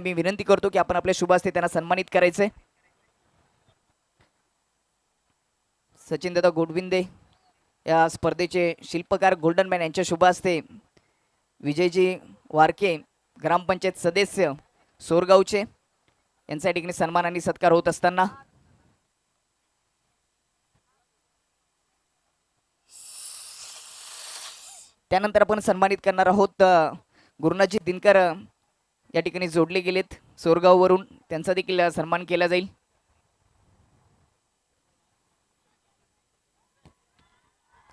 मी विनंती करतो की आपण आपल्या शुभ हस्ते त्यांना सन्मानित करायचंय। सचिन दादा गोडविंदे या स्पर्धेचे शिल्पकार गोल्डन मॅन यांच्या शुभ हस्ते विजयजी वारके ग्रामपंचायत सदस्य सोरगावचे यांच्या ठिकाणी सन्मान आणि सत्कार होत असताना त्यानंतर आपण सन्मानित करणार आहोत गुरुनाथजी दिनकर या ठिकाणी जोडले गेलेत सोरगाववरून, त्यांचा देखील सन्मान केला जाईल।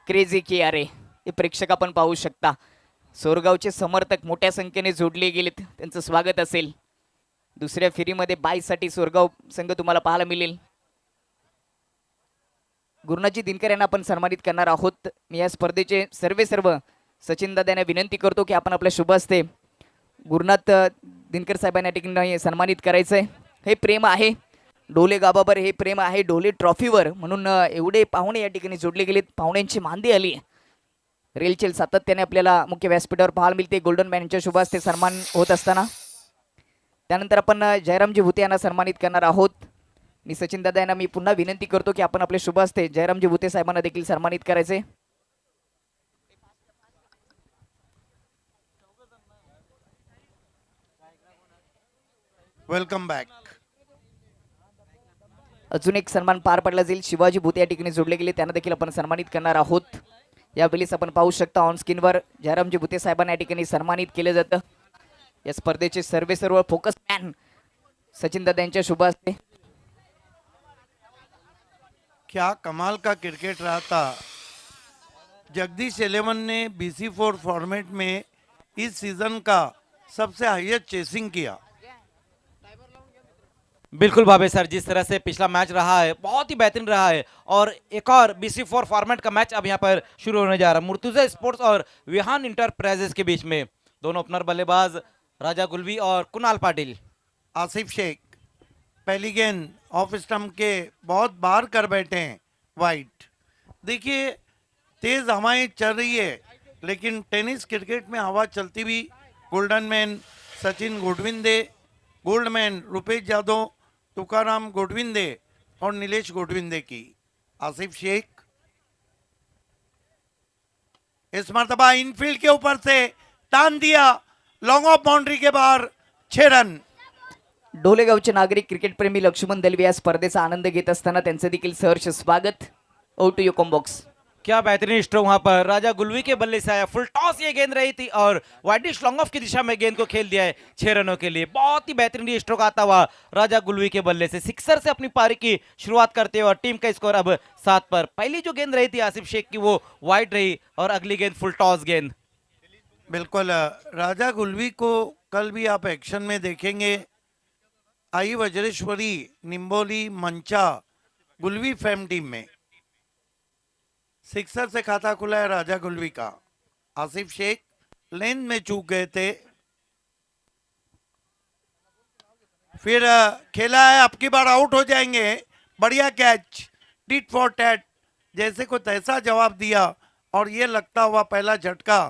क्रेझी की अरे हे प्रेक्षक आपण पाहू शकता, सोरगावचे समर्थक मोठ्या संख्येने जोडले गेलेत, त्यांचं स्वागत असेल। दुसऱ्या फेरीमध्ये बायसाठी सोरगाव संघ तुम्हाला पाहायला मिळेल। गुरुनाथजी दिनकर यांना आपण सन्मानित करणार आहोत। मी या स्पर्धेचे सर्व सचिन दादा यांना विनंती करतो की आपण आपल्या शुभ हस्ते गुरुनाथ दिनकर साहेबांना ठिकाणी सन्मानित करायचंय। हे प्रेम आहे डोले गावावर, हे प्रेम आहे डोले ट्रॉफीवर, म्हणून एवढे पाहुणे या ठिकाणी जोडले गेलेत। पाहुण्यांची मांदी आली, रेलचेल सातत्याने आपल्याला मुख्य व्यासपीठावर पाहायला मिळते। गोल्डन मॅन यांच्या शुभ हस्ते सन्मान होत असताना त्यानंतर आपण जयरामजी भुते यांना सन्मानित करणार आहोत। मी सचिन दादा यांना मी पुन्हा विनंती करतो की आपण आपले शुभ हस्ते जयरामजी भुते साहेबांना देखील सन्मानित करायचे। Welcome back. अजून एक सन्मान पार पडला जाईल, शिवाजी भुते या ठिकाणी जोडले गेले, त्यांना देखील आपण सन्मानित करणार आहोत। यावेळेस आपण पाहू शकता ऑन स्क्रीनवर जयरामजी भुते साहेबांना या ठिकाणी सन्मानित केले जातं। या स्पर्धेचे सर्व फोकस मॅन सचिन दादा यांच्या शुभ हस्ते। क्या कमाल का क्रिकेट रहा था। जगदीश 11 ने BC4 फॉर्मेट में इस सीजन का सबसे हाईएस्ट चेसिंग किया। बिल्कुल भावे सर, जिस तरह से पिछला मैच रहा है बहुत ही बेहतरीन रहा है और एक और BC4 फॉर्मेट का मैच अब यहाँ पर शुरू होने जा रहा है मुर्तुजा स्पोर्ट्स और विहान इंटरप्राइजेस के बीच में। दोनों ओपनर बल्लेबाज राजा गुलवी और कुणाल पाटिल। आसिफ शेख पहली गेंद ऑफ स्टंप के बहुत बाहर कर बैठे हैं वाइट। देखिए तेज हवाएं चल रही है, लेकिन टेनिस क्रिकेट में हवा चलती भी golden man Sachin Godvinde, gold man Rupesh Yadav, Tukaram Godvinde और नीलेश गोडविंदे की। आसिफ शेख इस मर्तबा इनफील्ड के ऊपर से टान दिया, लॉन्ग ऑफ बाउंड्री के बाहर 6 रन। डोलेगावचे नागरिक क्रिकेट प्रेमी लक्ष्मण दलवी या स्पर्धेचा आनंद घेत असताना त्यांचे देखील सहर्ष स्वागत। Over to you combox. क्या बेहतरीन स्ट्रोक वहां पर राजा गुलवी के बल्ले से आया, फुल टॉस ये गेंद रही थी और वाइडिश लॉन्ग ऑफ की दिशा में गेंद को खेल दिया है 6 रनों के लिए। बहुत ही बेहतरीन स्ट्रोक आता हुआ राजा गुलवी के बल्ले से सिक्सर से अपनी पारी की शुरुआत करते हुए और टीम का स्कोर अब 7 पर। पहली जो गेंद रही थी आसिफ शेख की वो वाइड रही और अगली गेंद फुल टॉस गेंद। बिल्कुल राजा गुलवी को कल भी आप एक्शन में देखेंगे। आई वज्रेश्वरी, निम्बोली, मंचा, गुलवी फैम टीम में सिक्सर से खाता खुला है राजा गुलवी का। आसिफ शेख लेंथ में चूक गए थे, फिर खेला है, अब की बार आउट हो जाएंगे। बढ़िया कैच, टिट फॉर टैट जैसे को तैसा जवाब दिया और ये लगता हुआ पहला झटका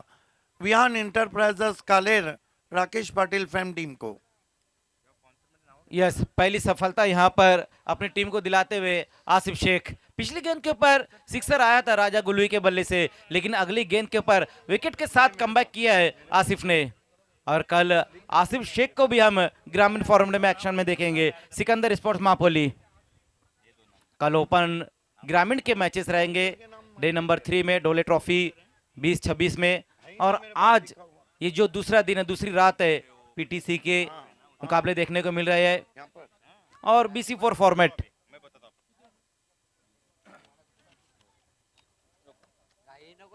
Vihaan enterprises कालेर Rakesh Patil fam team को। यस, पहली सफलता यहाँ पर अपनी टीम को दिलाते हुए आसिफ शेख। पिछली गेंद के ऊपर सिक्सर आया था राजा गुलवी के बल्ले से, लेकिन अगली गेंद के ऊपर विकेट के साथ कमबैक किया है आसिफ ने। और कल आसिफ शेख को भी हम ग्रामीण फॉर्मेट में एक्शन में देखेंगे। सिकंदर स्पोर्ट्स मापोली कल ओपन ग्रामीण के मैचेस रहेंगे डे नंबर 3 में डोले ट्रॉफी 2026 में। और आज ये जो दूसरा दिन है, दूसरी रात है, PTC के मुकाबले देखने को मिल रहे हैं और BC4 फॉर्मेट।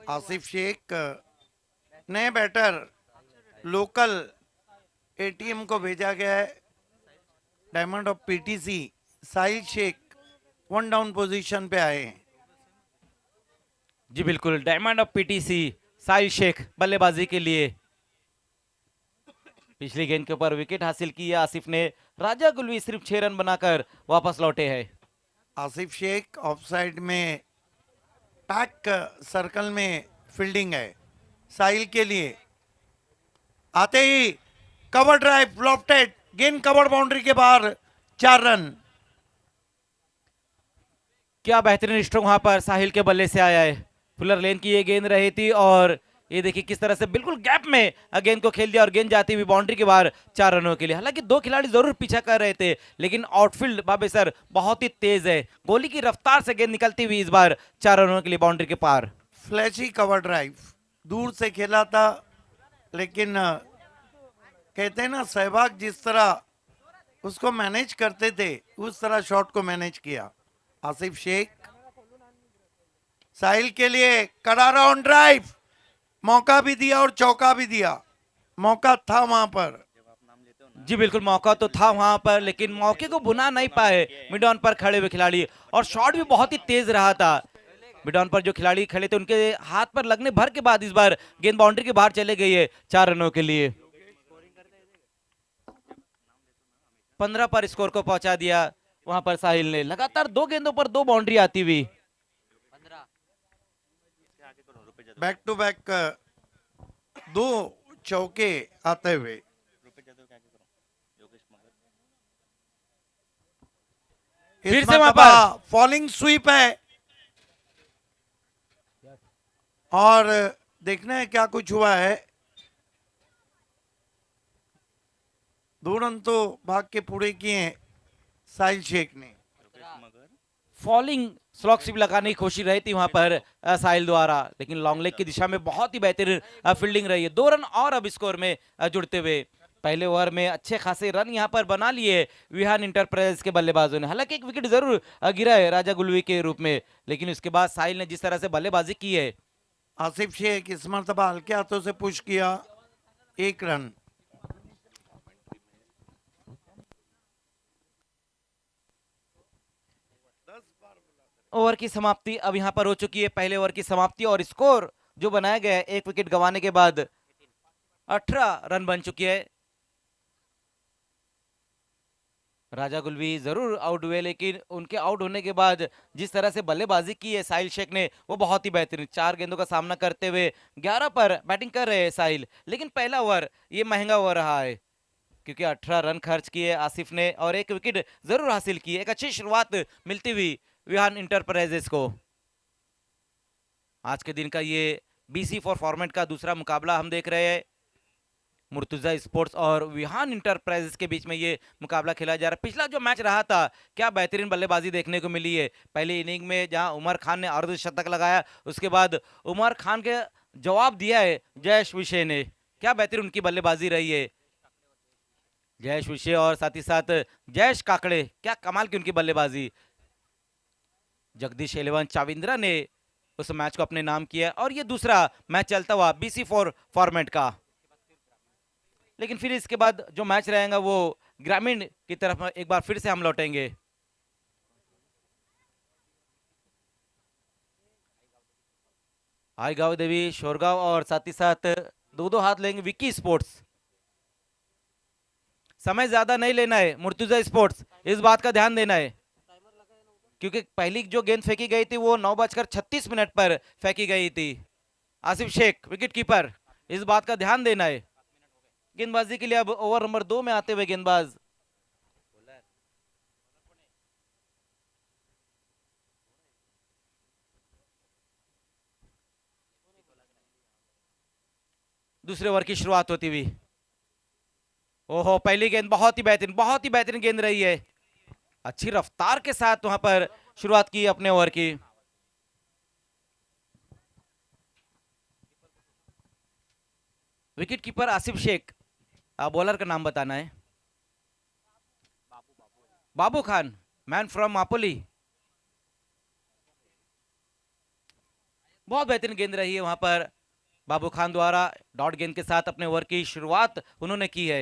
आसिफ शेख नए बैटर लोकल ATM को भेजा गया है। Diamond of PTC Sahil Shaikh 1 down position पे आए हैं। जी बिल्कुल, diamond of PTC Sahil Shaikh बल्लेबाजी के लिए। पिछली गेंद के ऊपर विकेट हासिल की है आसिफ ने। राजा गुलवी सिर्फ 6 रन बनाकर वापस लौटे हैं। आसिफ शेख ऑफ साइड में पैक सर्कल में फील्डिंग है साहिल के लिए। आते ही कवर ड्राइव लॉफ्टेड गेंद कवर बाउंड्री के बाहर, 4 रन। क्या बेहतरीन स्ट्रोक वहां पर साहिल के बल्ले से आया है। फुलर लेन की ये गेंद रही थी और ये देखिए किस तरह से बिल्कुल गैप में गेंद को खेल दिया और गेंद जाती हुई बाउंड्री के बाहर 4 रनों के लिए। हालांकि 2 खिलाड़ी जरूर पीछा कर रहे थे, लेकिन आउटफील्ड बाबे सर बहुत ही तेज है। गोली की रफ्तार से गेंद निकलती हुई इस बार 4 रनों के लिए बाउंड्री के पार। फ्लैशी कवर ड्राइव, दूर से खेला था, लेकिन कहते हैं ना सहवाग जिस तरह उसको मैनेज करते थे उस तरह शॉट को मैनेज किया। आसिफ शेख, साहिल के लिए करारा ऑन ड्राइव, मौका भी दिया और चौका भी दिया। मौका था वहां पर। जी बिल्कुल मौका तो था वहां पर, लेकिन मौके को बुना नहीं पाए मिड ऑन पर खड़े हुए खिलाड़ी, और शॉट भी बहुत ही तेज रहा था। मिड ऑन पर जो खिलाड़ी खड़े थे उनके हाथ पर लगने भर के बाद इस बार गेंद बाउंड्री के बाहर चले गई है 4 रनों के लिए। 15 पर स्कोर को पहुंचा दिया वहां पर साहिल ने। लगातार 2 गेंदों पर 2 बाउंड्री आती हुई। बैक टू बैक 2 चौके आते हुए। फिर से वहां पर फॉलिंग स्वीप है और देखना है क्या कुछ हुआ है। 2 रन तो भाग के पूरे किए साहिल शेख ने। फॉलिंग स्लॉक स्वीप लगाने की कोशिश रही थी वहां पर साहिल द्वारा, लेकिन लॉन्ग लेग की दिशा में बहुत ही बेहतरीन फील्डिंग रही है। 2 रन और अब स्कोर में जुड़ते हुए। पहले ओवर में अच्छे खासे रन यहां पर बना लिए विहान इंटरप्राइजेस के बल्लेबाजों ने। हालांकि एक विकेट जरूर गिरा है राजा गुलवी के रूप में, लेकिन उसके बाद साहिल ने जिस तरह से बल्लेबाजी की है। आसिफ शेख इस मरतबा हल्के हाथों से पुश किया, 1 रन। ओवर की समाप्ति अब यहां पर हो चुकी है। पहले ओवर की समाप्ति और स्कोर जो बनाया गया है 1 विकेट गंवाने के बाद 18 रन बन चुकी है। राजा गुलवी जरूर आउट हुए, लेकिन उनके आउट होने के बाद जिस तरह से बल्लेबाजी की है साहिल शेख ने वो बहुत ही बेहतरीन। 4 गेंदों का सामना करते हुए 11 पर बैटिंग कर रहे हैं साहिल, लेकिन पहला ओवर ये महंगा ओवर रहा है क्योंकि 18 रन खर्च किए आसिफ ने और 1 विकेट जरूर हासिल की। एक अच्छी शुरुआत मिलती हुई विहान इंटरप्राइजेस को। आज के दिन का ये BC4 फॉर्मेट का दूसरा मुकाबला हम देख रहे हैं। मुर्तुजा स्पोर्ट्स और विहान इंटरप्राइजेस के बीच में ये मुकाबला खेला जा रहा है। पिछला जो मैच रहा था क्या बेहतरीन बल्लेबाजी देखने को मिली है। पहली इनिंग में जहां उमर खान ने अर्धशतक लगाया, उसके बाद उमर खान के जवाब दिया है जयेश विशे ने। क्या बेहतरीन उनकी बल्लेबाजी रही है। जयेश विशे और साथ ही साथ जयेश काकड़े, क्या कमाल की उनकी बल्लेबाजी। जगदीश एलेवन चाविंद्रा ने उस मैच को अपने नाम किया और ये दूसरा मैच चलता हुआ BC4 फॉर्मेट का। लेकिन फिर इसके बाद जो मैच रहेगा वो ग्रामीण की तरफ एक बार फिर से हम लौटेंगे। आईगांव देवी शोरगांव और साथ ही साथ 2-2 हाथ लेंगे विकी स्पोर्ट्स। समय ज्यादा नहीं लेना है मुर्तुजा स्पोर्ट्स, इस बात का ध्यान देना है क्योंकि पहली जो गेंद फेंकी गई थी वो 9:36 पर फेंकी गई थी। आसिफ शेख विकेट कीपर, इस बात का ध्यान देना है। गेंदबाजी के लिए अब ओवर नंबर 2 में आते हुए गेंदबाज दूसरे ओवर की शुरुआत होती हुई। ओहो, पहली गेंद बहुत ही बेहतरीन गेंद रही है। अच्छी रफ्तार के साथ वहां पर शुरुआत की अपने ओवर की। Wicket keeper Asif Shaikh. Bowler का नाम बताना है। Babu Khan, man from Mapoli. बहुत बेहतरीन गेंद रही है वहां पर बाबू खान द्वारा। डॉट गेंद के साथ अपने ओवर की शुरुआत उन्होंने की है।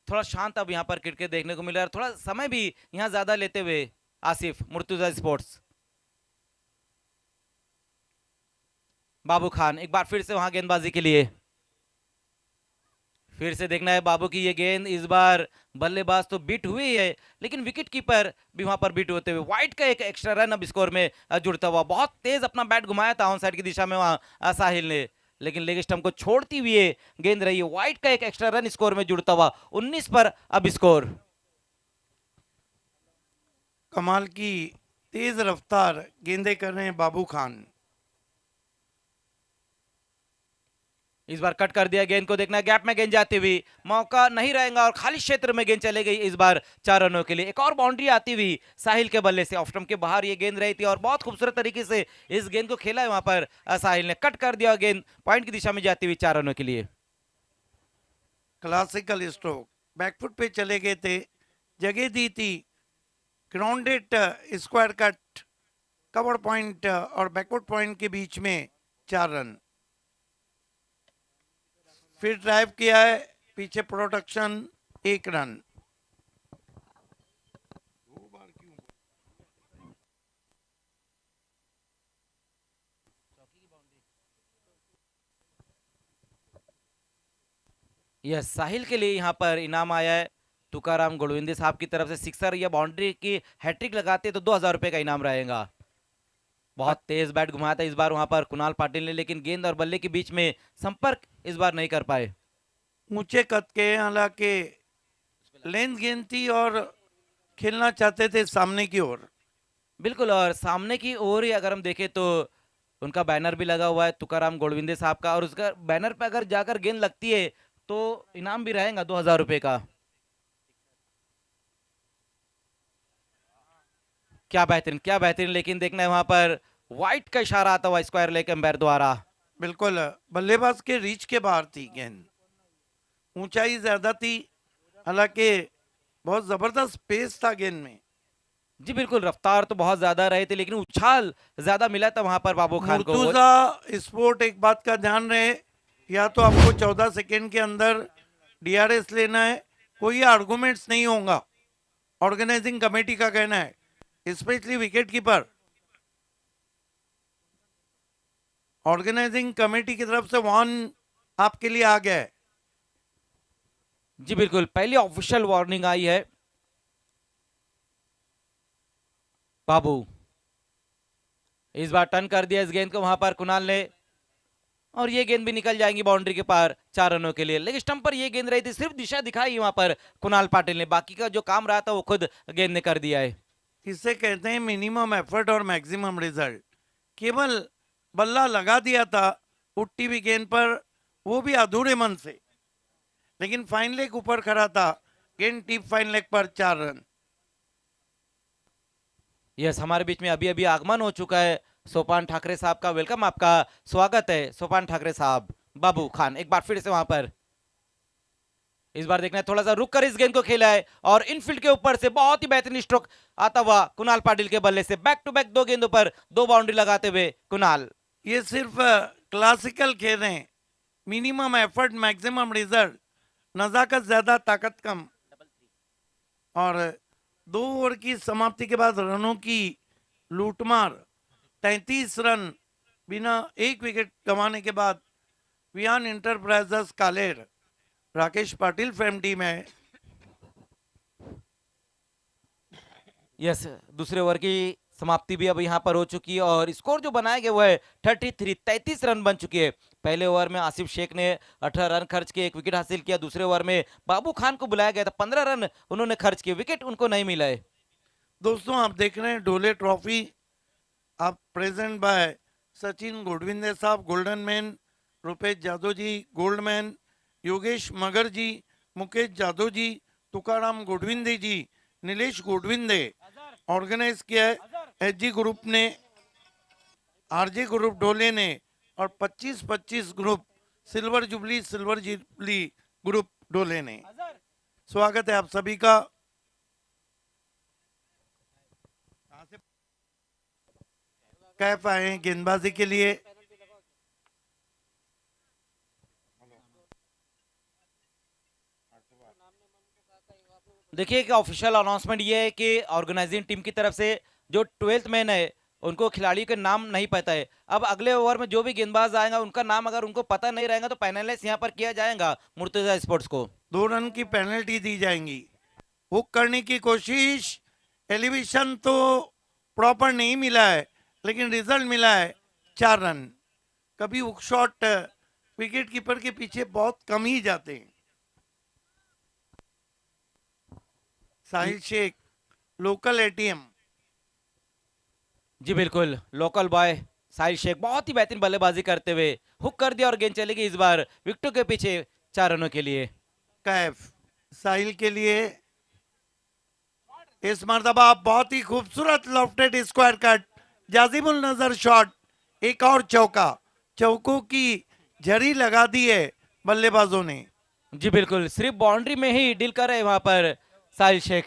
थोड़ा शांत अब यहां पर क्रिकेट देखने को मिला और थोड़ा समय भी यहां ज्यादा लेते हुए आसिफ मुर्तुजा स्पोर्ट्स। बाबू खान एक बार फिर से वहां गेंदबाजी के लिए। फिर से देखना है बाबू की ये गेंद। इस बार बल्लेबाज तो बीट हुई है, लेकिन विकेट कीपर भी वहां पर बीट होते हुए। वाइट का एक एक्स्ट्रा रन अब स्कोर में जुड़ता हुआ। बहुत तेज अपना बैट घुमाया था ऑन साइड की दिशा में वहां साहिल ने, लेकिन लेग स्टंप को छोड़ती हुई गेंद रही। वाइट का एक एक्स्ट्रा रन स्कोर में जुड़ता हुआ 19 पर अब स्कोर। कमाल की तेज रफ्तार गेंदे कर रहे हैं बाबू खान। इस बार कट कर दिया, गेंद को देखना, गैप में गेंद जाती हुई, मौका नहीं रहेगा और खाली क्षेत्र में गेंद चले गई इस बार 4 रनों के लिए। एक और बाउंड्री आती हुई साहिल के बल्ले से, ऑफ स्टंप के बाहर ये गेंद रही थी और बहुत खूबसूरत तरीके से इस गेंद को खेला है वहां पर साहिल ने। कट कर दिया, गेंद पॉइंट की दिशा में जाती हुई 4 रनों के लिए। क्लासिकल स्ट्रोक, बैकफुट पे चले गए थे, जगह दी थी, grounded square cut, cover point और बैकवर्ड पॉइंट के बीच में 4 रन। फिर ड्राइव किया है, पीछे प्रोडक्शन 1 रन। यस, साहिल के लिए यहाँ पर इनाम आया है तुकाराम गोडविंदे साहब की तरफ से। सिक्सर या बाउंड्री की हैट्रिक लगाते तो 2000 रुपए का इनाम रहेगा। बहुत तेज बैट घुमाया था इस बार वहां पर कुणाल पाटिल ने, लेकिन गेंद और बल्ले के बीच में संपर्क इस बार नहीं कर पाए। ऊंचे कद के, हालांकि लेंथ गेंद थी और खेलना चाहते थे सामने की ओर। बिल्कुल, और सामने की ओर ही अगर हम देखें तो उनका बैनर भी लगा हुआ है तुकाराम गोडविंदे साहब का, और उसका बैनर पे अगर जाकर गेंद लगती है तो इनाम भी रहेगा 2000 रुपए का। क्या बेहतरीन, क्या बेहतरीन, लेकिन देखना है वहां पर व्हाइट का इशारा आता हुआ स्क्वायर लेग एम्पायर द्वारा। बिल्कुल बल्लेबाज के रीच के बाहर थी गेंद, ऊंचाई ज्यादा थी, हालांकि बहुत जबरदस्त पेस था गेंद में। जी बिल्कुल, रफ्तार तो बहुत ज्यादा रहे थे, लेकिन उछाल ज्यादा मिला था वहां पर बाबू खान को। मुर्तुजा स्पोर्ट एक बात का ध्यान रहे, या तो आपको 14 सेकेंड के अंदर डीआरएस लेना है, कोई आर्गुमेंट्स नहीं होगा, ऑर्गेनाइजिंग कमेटी का कहना है, specially wicket keeper. Organising committee की तरफ से वार्न आपके लिए आ गया है। जी बिल्कुल, पहली ऑफिशियल वार्निंग आई है। बाबू इस बार टर्न कर दिया इस गेंद को वहां पर कुणाल ने, और ये गेंद भी निकल जाएंगी बाउंड्री के पार 4 रनों के लिए। लेकिन स्टंप पर ये गेंद रही थी, सिर्फ दिशा दिखाई वहां पर कुणाल पाटिल ने, बाकी का जो काम रहा था वो खुद गेंद ने कर दिया है। इसे कहते हैं मिनिमम एफर्ट और मैक्सिमम रिजल्ट। केवल बल्ला लगा दिया था उठती हुई गेंद पर, वो भी अधूरे मन से, लेकिन फाइन लेग ऊपर खड़ा था, गेंद टीप फाइन लेग पर 4 रन। यस, हमारे बीच में अभी अभी आगमन हो चुका है सोपान ठाकरे साहब का। वेलकम, आपका स्वागत है सोपान ठाकरे साहब। बाबू खान एक बार फिर से वहां पर, इस बार देखना है थोड़ा सा रुक कर इस गेंद को खेला है और इनफील्ड के ऊपर से बहुत ही बेहतरीन स्ट्रोक आता हुआ कुणाल पाटिल के बल्ले से। बैक टू बैक 2 गेंदों पर 2 बाउंड्री लगाते हुए कुणाल। ये सिर्फ क्लासिकल खेल रहे हैं, मिनिमम एफर्ट मैक्सिमम रिजल्ट, नजाकत ज्यादा ताकत कम। और 2 ओवर की समाप्ति के बाद रनों की लूटमार, 33 रन बिना 1 विकेट गंवाने के बाद Viaan enterprises कालेर, Rakesh Patil frame team है। यस, दूसरे ओवर की समाप्ति भी अब यहाँ पर हो चुकी है और स्कोर जो बनाया गया वो है 33 रन बन चुकी है। पहले ओवर में आसिफ शेख ने 18 रन खर्च किए, 1 विकेट हासिल किया। दूसरे ओवर में बाबू खान को बुलाया गया था, 15 रन उन्होंने खर्च किए, विकेट उनको नहीं मिला है। दोस्तों आप देख रहे हैं ढोले ट्रॉफी, आप प्रेजेंट बाय सचिन गोडविंदे साहब गोल्डन मैन, रुपेश जादव जी गोल्ड मैन, योगेश मगर जी, मुकेश जादव जी, तुकाराम गोडविंदे जी, नीलेश गोडविंदे। ऑर्गेनाइज किया है एचजी ग्रुप ने, आरजे ग्रुप ढोले ने, और 25-25 group silver jubilee group Dhole ने। स्वागत है आप सभी का। कैफ आए हैं गेंदबाजी के लिए। देखिए कि ऑफिशियल अनाउंसमेंट ये है कि ऑर्गेनाइजिंग टीम की तरफ से जो 12th मैन है उनको खिलाड़ियों के नाम नहीं पता है। अब अगले ओवर में जो भी गेंदबाज आएगा उनका नाम अगर उनको पता नहीं रहेगा तो पेनलाइज यहाँ पर किया जाएगा मुर्तजा स्पोर्ट्स को। 2 रन की पेनल्टी दी जाएंगी। हुक करने की कोशिश, एलिवेशन तो प्रॉपर नहीं मिला है, लेकिन रिजल्ट मिला है 4 रन। कभी हुक शॉट विकेट कीपर के पीछे बहुत कम ही जाते हैं। साहिल शेख लोकल एटीएम। जी बिल्कुल, लोकल बॉय साहिल शेख बहुत ही बेहतरीन बल्लेबाजी करते हुए हुक कर दिया और गेंद चली गई इस बार विकेटों के पीछे 4 रनों के लिए। कैफ साहिल के लिए इस मर्तबा बहुत ही खूबसूरत लॉफ्टेड स्क्वायर कट जाजिमुल नजर शॉट, एक और चौका। चौकों की झड़ी लगा दी है बल्लेबाजों ने। जी बिल्कुल, सिर्फ बाउंड्री में ही डील कर रहे हैं वहां पर साहिल शेख,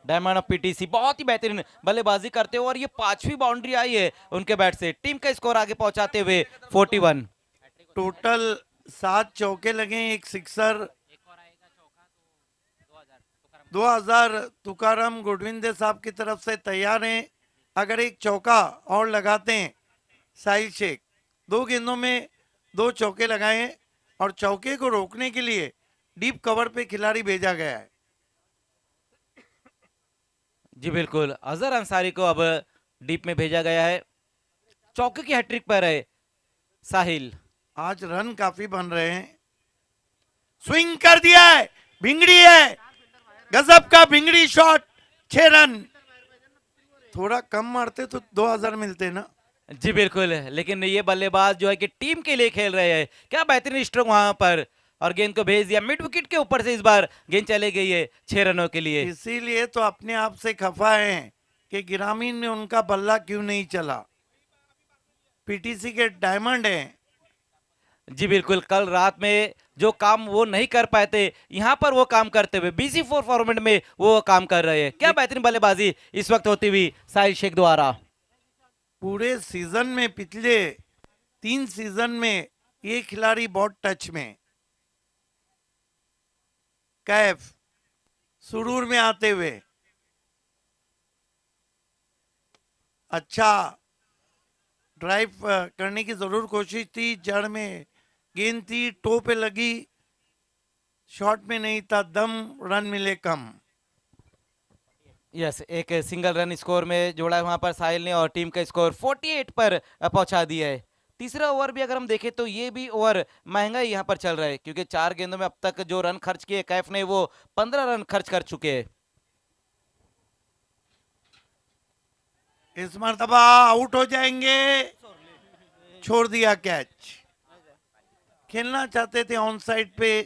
डायमंड ऑफ पीटीसी बहुत ही बेहतरीन बल्लेबाजी करते हुए और ये 5वीं बाउंड्री आई है उनके बैट से, टीम का स्कोर आगे पहुंचाते हुए 41। टोटल 7 चौके लगे, एक सिक्सर। 2000 तुकाराम गुडविंदे साहब की तरफ से तैयार हैं। अगर एक चौका और लगाते हैं साहिल शेख, 2 गेंदों में 2 चौके लगाए हैं और चौके को रोकने के लिए डीप कवर पे खिलाड़ी भेजा गया है। जी बिल्कुल, अजहर अंसारी को अब डीप में भेजा गया है। चौके की हैट्रिक पर है साहिल। आज रन काफी बन रहे हैं। स्विंग कर दिया है, भिंगड़ी है, गजब का भिंगड़ी शॉट, 6 रन। थोड़ा कम मारते तो 2000 मिलते ना। जी बिल्कुल, लेकिन ये बल्लेबाज जो है कि टीम के लिए खेल रहे हैं, क्या बेहतरीन स्ट्रोक वहां पर, और गेंद को भेज दिया मिड विकेट के ऊपर से, इस बार गेंद चले गई है 6 रनों के लिए। इसीलिए तो अपने आप से खफा है कि ग्रामीण में उनका बल्ला क्यों नहीं चला। पीटीसी के डायमंड हैं। जी बिल्कुल, कल रात में जो काम वो नहीं कर पाए थे, यहाँ पर वो काम करते हुए BC4 फॉर्मेट में वो काम कर रहे हैं। क्या बेहतरीन बल्लेबाजी इस वक्त होती हुई साहिल शेख द्वारा। पूरे सीजन में, पिछले 3 सीजन में ये खिलाड़ी बहुत टच में। कैफ सुरूर में आते हुए अच्छा ड्राइव करने की जरूर कोशिश थी, जड़ में गेंद थी, टो पे लगी, शॉट में नहीं था दम, रन मिले कम। यस, एक सिंगल रन स्कोर में जोड़ा है वहां पर साहिल ने और टीम का स्कोर 48 पर पहुंचा दिया है। तीसरा ओवर भी अगर हम देखें तो ये भी ओवर महंगा ही यहाँ पर चल रहा है, क्योंकि 4 गेंदों में अब तक जो रन खर्च किए कैफ ने वो 15 रन खर्च कर चुके हैं। इस मर्तबा आउट हो जाएंगे, छोड़ दिया कैच। खेलना चाहते थे ऑन साइड पे,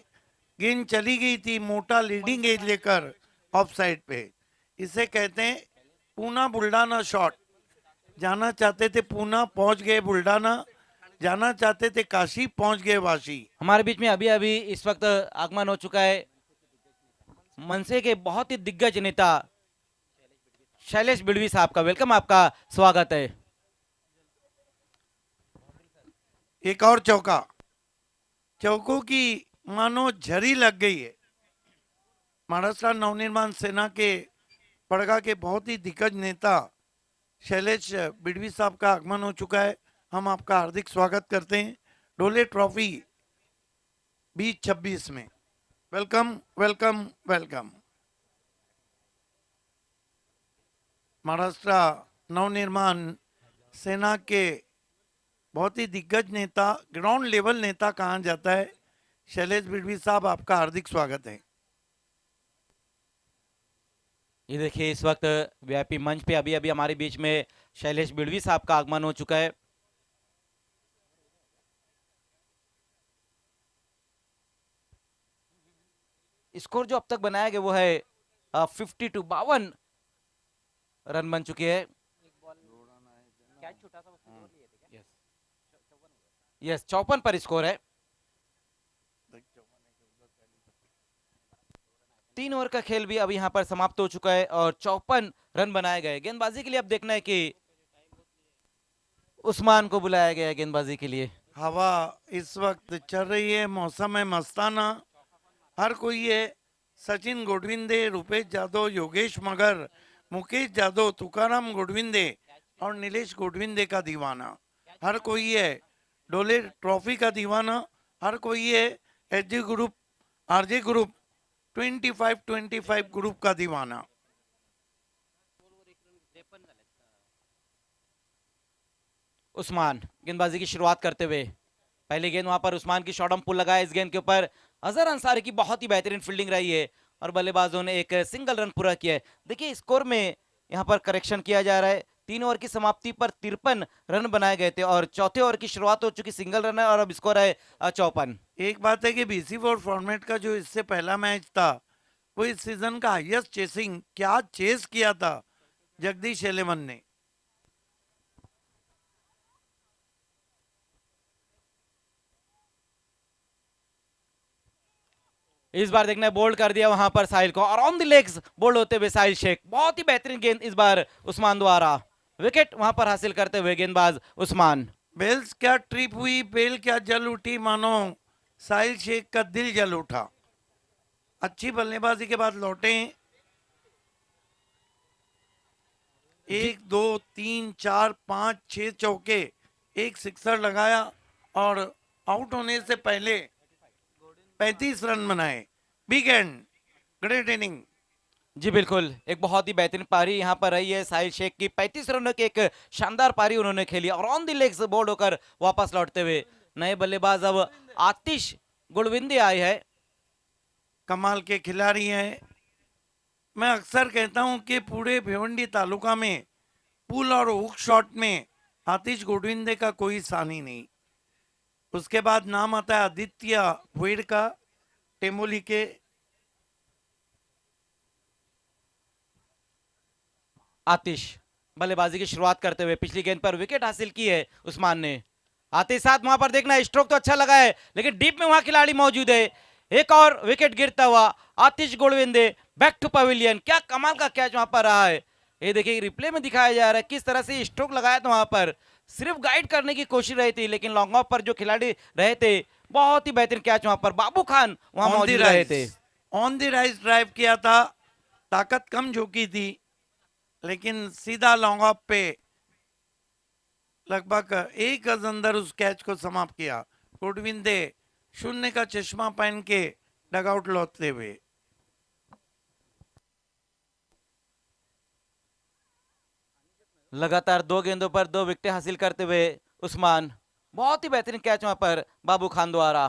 गेंद चली गई थी मोटा लीडिंग एज लेकर ऑफ साइड पे। इसे कहते हैं पूना बुल्डाना शॉट। जाना चाहते थे पूना, पहुंच गए बुल्डाना, जाना चाहते थे काशी, पहुंच गए वाशी। हमारे बीच में अभी अभी इस वक्त आगमन हो चुका है मनसे के बहुत ही दिग्गज नेता शैलेश बिड़वी साहब का। वेलकम, आपका स्वागत है। एक और चौका, चौकों की मानो झरी लग गई है। महाराष्ट्र नवनिर्माण सेना के पड़गा के बहुत ही दिग्गज नेता शैलेश बिड़वी साहब का आगमन हो चुका है। हम आपका हार्दिक स्वागत करते हैं ढोले ट्रॉफी 2026 में। Welcome welcome welcome. Maharashtra Navnirman सेना के बहुत ही दिग्गज नेता, ग्राउंड लेवल नेता कहा जाता है, शैलेश बिड़वी साहब, आपका हार्दिक स्वागत है। ये देखिए, इस वक्त वीआईपी मंच पे अभी अभी हमारे बीच में शैलेश बिड़वी साहब का आगमन हो चुका है। स्कोर जो अब तक बनाया गया वो है 52 रन बन चुके हैं। यस, 54 पर स्कोर है। 3 ओवर का खेल भी अभी यहाँ पर समाप्त हो चुका है और 54 रन बनाए गए। गेंदबाजी के लिए अब देखना है कि उस्मान को बुलाया गया है गेंदबाजी के लिए। हवा इस वक्त चल रही है, मौसम है मस्ताना, हर कोई है सचिन गोडविंदे, रुपेश जादव, योगेश मगर, मुकेश जादव, तुकाराम गोडविंदे और नीलेश गोडविंदे का दीवाना। हर कोई है डोले ट्रॉफी का दीवाना। हर कोई है Hg group, RJ group 25 group का दीवाना। उस्मान गेंदबाजी की शुरुआत करते हुए पहली गेंद वहां पर उस्मान की शॉर्ट पुल लगाया इस गेंद के ऊपर। अजहर अंसारी की बहुत ही बेहतरीन फील्डिंग रही है और बल्लेबाजों ने एक सिंगल रन पूरा किया है। देखिए स्कोर में यहाँ पर करेक्शन किया जा रहा है। 3 ओवर की समाप्ति पर 53 रन बनाए गए थे और चौथे ओवर की शुरुआत हो चुकी सिंगल रन है और अब स्कोर है 54। एक बात है कि BC4 फॉर्मेट का जो इससे पहला मैच था वो इस सीजन का हाईएस्ट चेसिंग, क्या चेस किया था जगदीश एलेवन ने। इस बार देखना है बोल्ड कर दिया वहां पर साहिल को और ऑन द लेग्स बोल्ड होते हुए साहिल शेख। बहुत ही बेहतरीन गेंद इस बार उस्मान द्वारा, विकेट वहां पर हासिल करते हुए गेंदबाज उस्मान। बेल्स क्या ट्रिप हुई, बेल क्या जल उठी, मानो साहिल शेख का दिल जल उठा। अच्छी बल्लेबाजी के बाद लौटे। 1 2 3 4 5 6 चौके, एक सिक्सर लगाया और आउट होने से पहले 35 रन बनाए। Big hand, great inning. जी बिल्कुल, एक बहुत ही बेहतरीन पारी यहाँ पर रही है साहिल शेख की। 35 रनों की एक शानदार पारी उन्होंने खेली और ऑन द लेग्स बोल्ड होकर वापस लौटते हुए नए बल्लेबाज अब आतिश गुड़विंदे आए हैं। कमाल के खिलाड़ी हैं। मैं अक्सर कहता हूं कि पूरे भिवंडी तालुका में पुल और हुक शॉट में आतिश गोडविंदे का कोई सानी नहीं। उसके बाद नाम आता है आदित्य वेड का, टेमोली के। आतिश बल्लेबाजी की शुरुआत करते हुए पिछली गेंद पर विकेट हासिल की है उस्मान ने। आते साथ वहां पर देखना स्ट्रोक तो अच्छा लगा है लेकिन डीप में वहां खिलाड़ी मौजूद है। एक और विकेट गिरता हुआ आतिश गोडविंदे बैक टू पवेलियन। क्या कमाल का कैच वहां पर रहा है। ये देखिए रिप्ले में दिखाया जा रहा है किस तरह से स्ट्रोक लगाया था वहां पर। सिर्फ गाइड करने की कोशिश रही थी लेकिन लॉन्ग ऑफ पर जो खिलाड़ी रहे थे बहुत ही बेहतरीन कैच वहां पर बाबू खान वहां मौजूद रहे थे। ऑन द राइज ड्राइव किया था, ताकत कम झुकी थी लेकिन सीधा लॉन्ग ऑफ पे लगभग एक गज अंदर उस कैच को समाप्त किया। गोडविंदे शून्य का चश्मा पहन के डगआउट लौटते हुए। लगातार 2 गेंदों पर 2 विकेट हासिल करते हुए उस्मान। बहुत ही बेहतरीन कैच वहां पर बाबू खान द्वारा।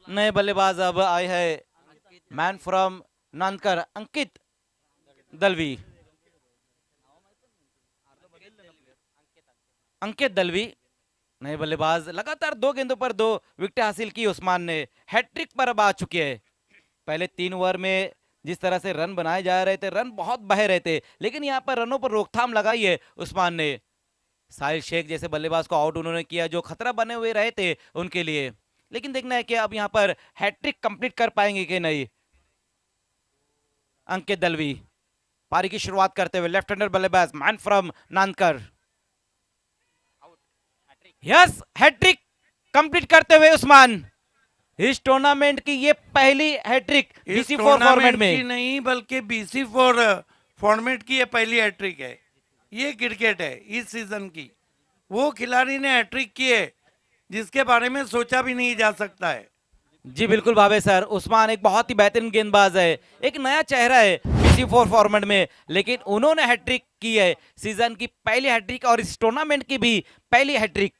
नए बल्लेबाज अब आए हैं मैन फ्रॉम नानकर अंकित दलवी। अंकित दलवी नए बल्लेबाज। लगातार 2 गेंदों पर 2 विकेट हासिल की उस्मान ने। हैट्रिक पर अब आ चुके हैं। पहले 3 ओवर में जिस तरह से रन बनाए जा रहे थे, रन बहुत बह रहे थे लेकिन यहाँ पर रनों पर रोकथाम लगाई है उस्मान ने। साहिल शेख जैसे बल्लेबाज को आउट उन्होंने किया जो खतरा बने हुए रहे थे उनके लिए। लेकिन देखना है कि अब यहाँ पर हैट्रिक कंप्लीट कर पाएंगे कि नहीं। अंकित दलवी पारी की शुरुआत करते हुए लेफ्ट हैंडर बल्लेबाज man from Nankar. Yes, hat trick complete करते हुए उस्मान। इस टूर्नामेंट की ये पहली हैट्रिक BC4 फॉर्मेट में नहीं बल्कि BC4 फॉर्मेट की ये पहली हैट्रिक है। ये क्रिकेट है इस सीजन की। वो खिलाड़ी ने हैट्रिक की है जिसके बारे में सोचा भी नहीं जा सकता है। जी बिल्कुल भावे सर, उस्मान एक बहुत ही बेहतरीन गेंदबाज है, एक नया चेहरा है BC4 फॉर्मेट में लेकिन उन्होंने हैट्रिक की है। सीजन की पहली हैट्रिक और इस टूर्नामेंट की भी पहली हैट्रिक।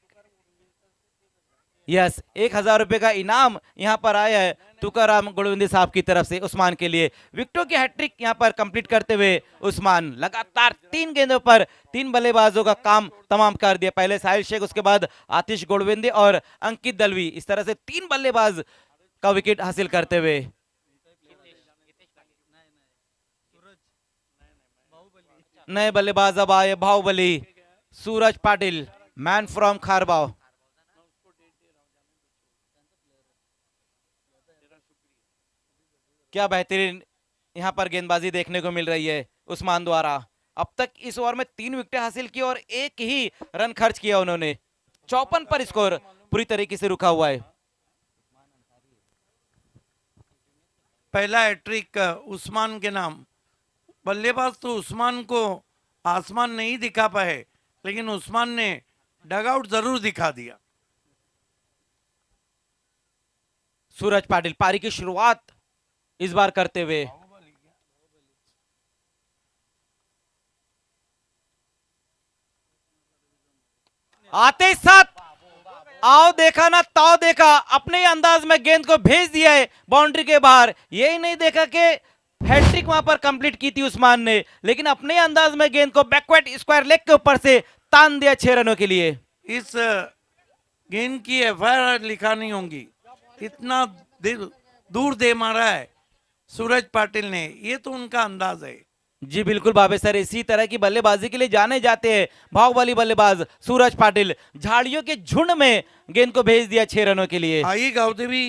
यस, 1000 रुपए का इनाम यहाँ पर आया है तुकाराम गुड़विंदे साहब की तरफ से उस्मान के लिए। विकेटों की हैट्रिक यहाँ पर कंप्लीट करते हुए उस्मान लगातार 3 गेंदों पर 3 बल्लेबाजों का काम तमाम कर दिया। पहले साहिल शेख, उसके बाद आतिश गुड़विंदे और अंकित दलवी। इस तरह से 3 बल्लेबाज का विकेट हासिल करते हुए नए बल्लेबाज अब आए बाहुबली सूरज पाटिल मैन फ्रॉम खारबाव। क्या बेहतरीन यहाँ पर गेंदबाजी देखने को मिल रही है उस्मान द्वारा। अब तक इस ओवर में 3 विकेट हासिल की और 1 ही रन खर्च किया उन्होंने। 54 पर स्कोर पूरी तरीके से रुका हुआ है। पहला हैट्रिक उस्मान के नाम। बल्लेबाज तो उस्मान को आसमान नहीं दिखा पाए लेकिन उस्मान ने डगआउट जरूर दिखा दिया। सूरज पाटिल पारी की शुरुआत इस बार करते हुए आते ही साथ आओ देखा ना ताओ देखा, अपने ही अंदाज में गेंद को भेज दिया है बाउंड्री के बाहर। यही नहीं देखा कि हैट्रिक वहां पर कंप्लीट की थी उस्मान ने, लेकिन अपने ही अंदाज में गेंद को बैकवर्ड स्क्वायर लेग के ऊपर से तान दिया 6 रनों के लिए। इस गेंद की एफआईआर लिखानी होंगी, इतना दूर दे मारा है सूरज पाटिल ने, ये तो उनका अंदाज है। जी बिल्कुल बाबे सर, इसी तरह की बल्लेबाजी के लिए जाने जाते हैं बाहुबली बल्लेबाज सूरज पाटिल। झाड़ियों के झुंड में गेंद को भेज दिया 6 रनों के लिए। आई गावदेवी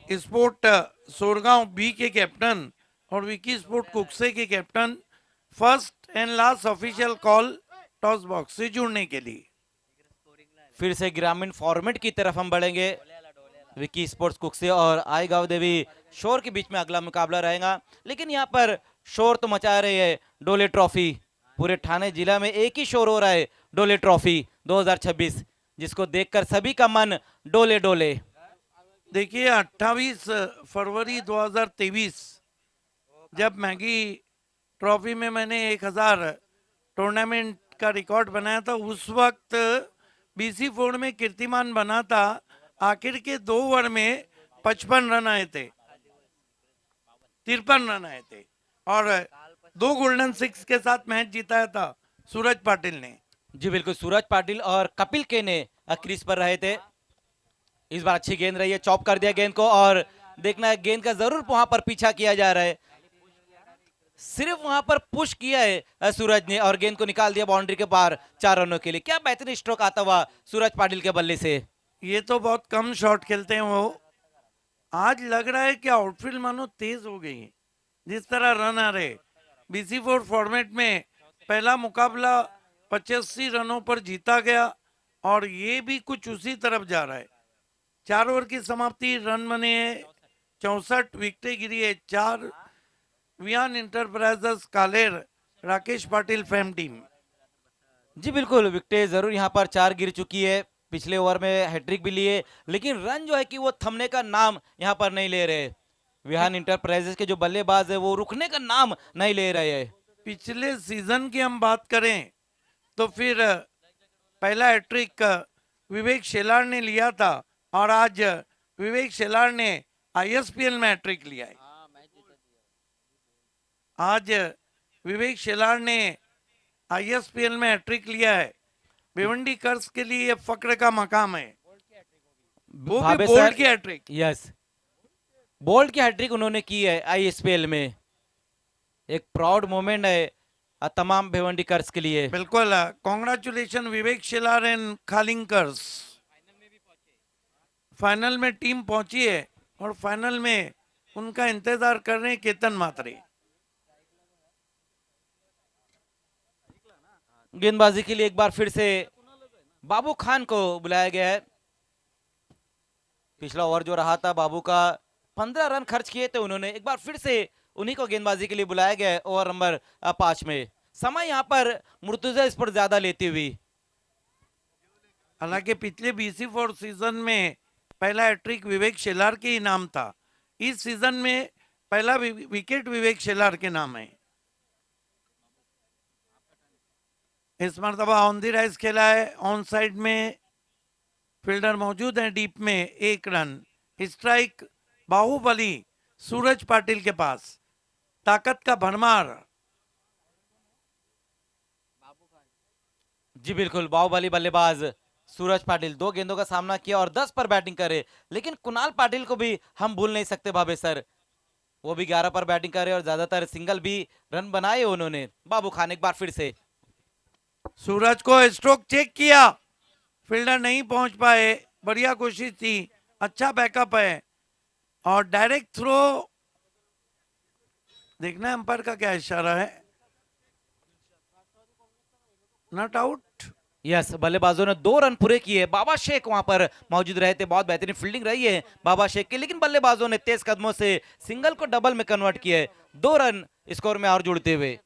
स्पोर्ट सोरगांव बी के कैप्टन और विकी स्पोर्ट कुकसे के captain, first and last official call toss box से जुड़ने के लिए। फिर से ग्रामीण फॉर्मेट की तरफ हम बढ़ेंगे। विकी स्पोर्ट्स कुकसे और आई गांव देवी शोर के बीच में अगला मुकाबला रहेगा, लेकिन यहाँ पर शोर तो मचा रही है डोले ट्रॉफी। पूरे ठाणे जिला में एक ही शोर हो रहा है, डोले ट्रॉफी 2026, जिसको देखकर सभी का मन डोले डोले। देखिए 28 फरवरी 2023 जब मैगी ट्रॉफी में मैंने 1000 टूर्नामेंट का रिकॉर्ड बनाया था, उस वक्त बीसी फोर्ड में कीर्तिमान बना था। आखिर के 2 ओवर में 55 रन आए थे, 53 रन आए थे और 2 गोल्डन 6 के साथ मैच जिताया था सूरज पाटिल ने। जी बिल्कुल, सूरज पाटिल और कपिल के ने क्रीज पर रहे थे। इस बार अच्छी गेंद रही है, चॉप कर दिया गेंद को और देखना है गेंद का जरूर वहां पर पीछा किया जा रहा है। सिर्फ वहां पर पुश किया है सूरज ने और गेंद को निकाल दिया बाउंड्री के पार 4 रनों के लिए। क्या बेहतरीन स्ट्रोक आता हुआ सूरज पाटिल के बल्ले से। ये तो बहुत कम शॉट खेलते हैं वो। आज लग रहा है कि आउटफील्ड मानो तेज हो गई है, जिस तरह रन आ रहे। बीसी फोर फॉर्मेट में पहला मुकाबला 85 रनों पर जीता गया और ये भी कुछ उसी तरफ जा रहा है। 4 ओवर की समाप्ति, रन बने हैं 64, विकेटें गिरी है 4। Viaan enterprises कालेर, Rakesh Patil fame team. जी बिल्कुल, विकेटें जरूर यहाँ पर 4 गिर चुकी है। पिछले ओवर में हैट्रिक भी लिए, लेकिन रन जो है कि वो थमने का नाम यहाँ पर नहीं ले रहे। विहान इंटरप्राइजेस के जो बल्लेबाज है वो रुकने का नाम नहीं ले रहे हैं। पिछले सीजन की हम बात करें तो फिर पहला हैट्रिक विवेक शेलार ने लिया था और आज विवेक शेलार ने आईएसपीएल में हैट्रिक लिया है। आज विवेक शेलार ने आईएसपीएल में हैट्रिक लिया है। भिवंडी कर्स के लिए फक्र का मकाम है, वो भी बोल्ड की हैट्रिक। यस, बोल्ड की हैट्रिक उन्होंने की है आईएसपीएल में। एक प्राउड मोमेंट है तमाम भिवंडी कर्स के लिए। बिल्कुल, कॉन्ग्रेचुलेशन विवेक शेलार एंड खालिंग कर्स। फाइनल में टीम पहुंची है और फाइनल में उनका इंतजार कर रहे हैं केतन मात्रे। गेंदबाजी के लिए एक बार फिर से बाबू खान को बुलाया गया है। पिछला ओवर जो रहा था बाबू का, 15 रन खर्च किए थे उन्होंने। एक बार फिर से उन्हीं को गेंदबाजी के लिए बुलाया गया है ओवर नंबर 5 में। समय यहाँ पर मुर्तुजा इस पर ज्यादा लेती हुई। हालांकि पिछले बीसी फोर सीजन में पहला हैट्रिक विवेक शेलार के ही नाम था, इस सीजन में पहला विकेट विवेक शेलार के नाम है। इस मरतबा ऑन द राइज खेला है, ऑन साइड में फील्डर मौजूद है, डीप में 1 रन। स्ट्राइक बाहुबली सूरज पाटिल के पास, ताकत का भरमार। जी बिल्कुल, बाहुबली बल्लेबाज सूरज पाटिल 2 गेंदों का सामना किया और 10 पर बैटिंग करे, लेकिन कुणाल पाटिल को भी हम भूल नहीं सकते भावे सर। वो भी 11 पर बैटिंग करे और ज्यादातर सिंगल भी रन बनाए उन्होंने। बाबू खान एक बार फिर से सूरज को स्ट्रोक चेक किया, फील्डर नहीं पहुंच पाए, बढ़िया कोशिश थी, अच्छा बैकअप है और डायरेक्ट थ्रो। देखना अंपायर का क्या इशारा है, नॉट आउट। यस, बल्लेबाजों ने 2 रन पूरे किए। बाबा शेख वहां पर मौजूद रहे थे, बहुत बेहतरीन फील्डिंग रही है बाबा शेख की, लेकिन बल्लेबाजों ने तेज कदमों से सिंगल को डबल में कन्वर्ट किया है, 2 रन स्कोर में और जुड़ते हुए।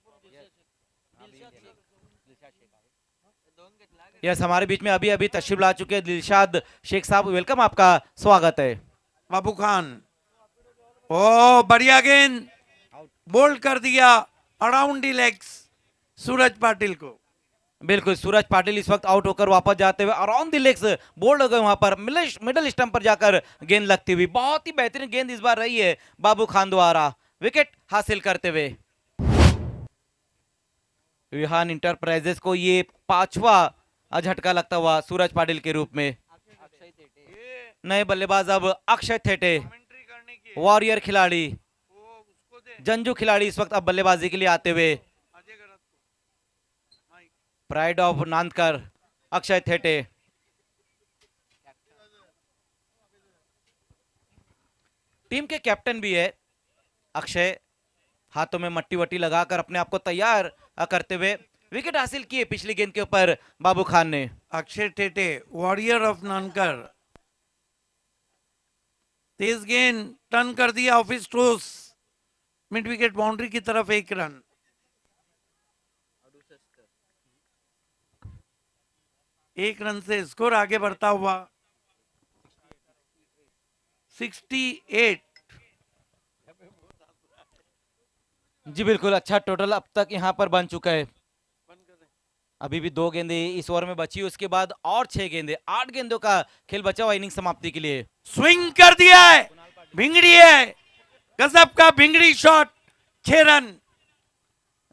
यस, हमारे बीच में अभी अभी तशरीफ ला चुके हैं दिलशाद शेख साहब, वेलकम, आपका स्वागत है। बाबू खान, ओ बढ़िया गेंद, बोल्ड कर दिया अराउंड दी लेग्स सूरज पाटिल को। बिल्कुल, सूरज पाटिल इस वक्त आउट होकर वापस जाते हुए और ऑन द लेग्स बोल्ड हो गए वहां पर मिडिल स्टंप पर जाकर गेंद लगती हुई। बहुत ही बेहतरीन गेंद इस बार रही है बाबू खान द्वारा, विकेट हासिल करते हुए। विहान इंटरप्राइजेस को ये 5वां झटका लगता हुआ सूरज पाटिल के रूप में। नए बल्लेबाज अब अक्षय थेटे, कमेंट्री करने की वॉरियर खिलाड़ी, वो उसको दे जंजू खिलाड़ी इस वक्त अब बल्लेबाजी के लिए आते हुए। अजय गरत को mic pride of Nandkar Akshay Thete. Team के कैप्टन भी है अक्षय, हाथों में मट्टी वट्टी लगाकर अपने आप को तैयार करते हुए विकेट हासिल किए पिछली गेंद के ऊपर बाबू खान ने। अक्षय टेटे वॉरियर ऑफ नानकर, तेज गेंद टर्न कर दिया office toss, mid wicket boundary की तरफ 1 रन। एक रन से स्कोर आगे बढ़ता हुआ 68। जी बिल्कुल, अच्छा टोटल अब तक यहाँ पर बन चुका है। अभी भी 2 गेंदे इस ओवर में बची, उसके बाद और 6 गेंदे, 8 गेंदों का खेल बचा हुआ इनिंग समाप्ति के लिए। स्विंग कर दिया है, भिंगड़ी है, गजब का भिंगड़ी शॉट, 6 रन।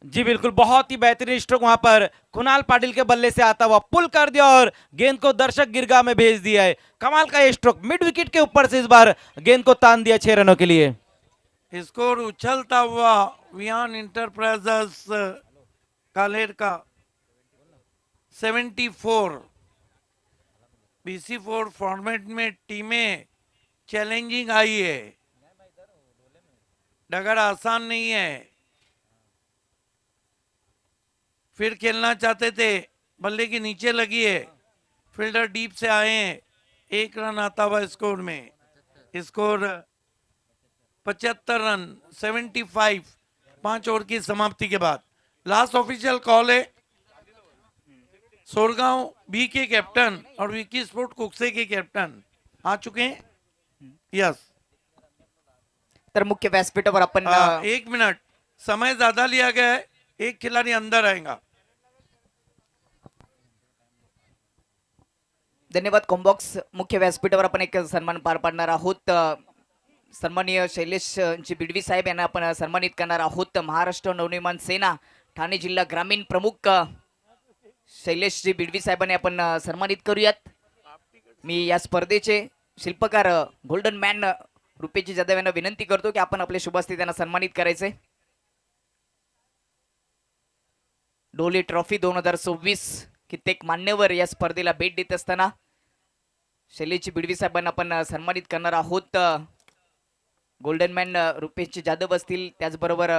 जी बिल्कुल, बहुत ही बेहतरीन स्ट्रोक वहां पर कुणाल पाटिल के बल्ले से आता हुआ पुल कर दिया और गेंद को दर्शक गिरगाह में भेज दिया है। कमाल का ये स्ट्रोक, मिड विकेट के ऊपर से इस बार गेंद को तान दिया 6 रनों के लिए। स्कोर उछलता हुआ विहान इंटरप्राइजेस कालेर का 74। BC4 फॉर्मेट में टीमें चैलेंजिंग आई है, डगर आसान नहीं है। फिर खेलना चाहते थे, बल्ले के नीचे लगी है, फील्डर डीप से आए हैं, 1 रन आता हुआ स्कोर में। स्कोर 75 रन, 75, 5 ओवर की समाप्ति के बाद। लास्ट ऑफिशियल कॉल है सोरगांव बी के कैप्टन और विकी स्पोर्ट कुकसे के कैप्टन आ चुके हैं। यस, तर मुख्य व्यासपीठावर आपण 1 मिनट समय ज्यादा लिया गया है, एक खिलाड़ी अंदर आएगा। धन्यवाद कॉम्बॉक्स। मुख्य व्यासपीठावर आपण एक सन्मान पार पाडणार आहोत। सन्माननीय शैलेश जी बिडवी साहेब यांना आपण सन्मानित करणार आहोत। महाराष्ट्र नवनिर्माण सेना ठाणे जिल्हा ग्रामीण प्रमुख शैलेश जी बिडवी साहेबांनी आपण सन्मानित करूयात। मी या स्पर्धेचे शिल्पकार गोल्डन मॅन रुपेशजी जाधव यांना विनंती करतो की आपण आपले शुभहस्ते त्यांना सन्मानित करायचे। डोली ट्रॉफी 2024 कित्येक मान्यवर या स्पर्धेला भेट देत असताना शैलेशजी बिडवी साहेबांना आपण सन्मानित करणार आहोत। गोल्डन मॅन रुपेशजी जाधव असतील, त्याचबरोबर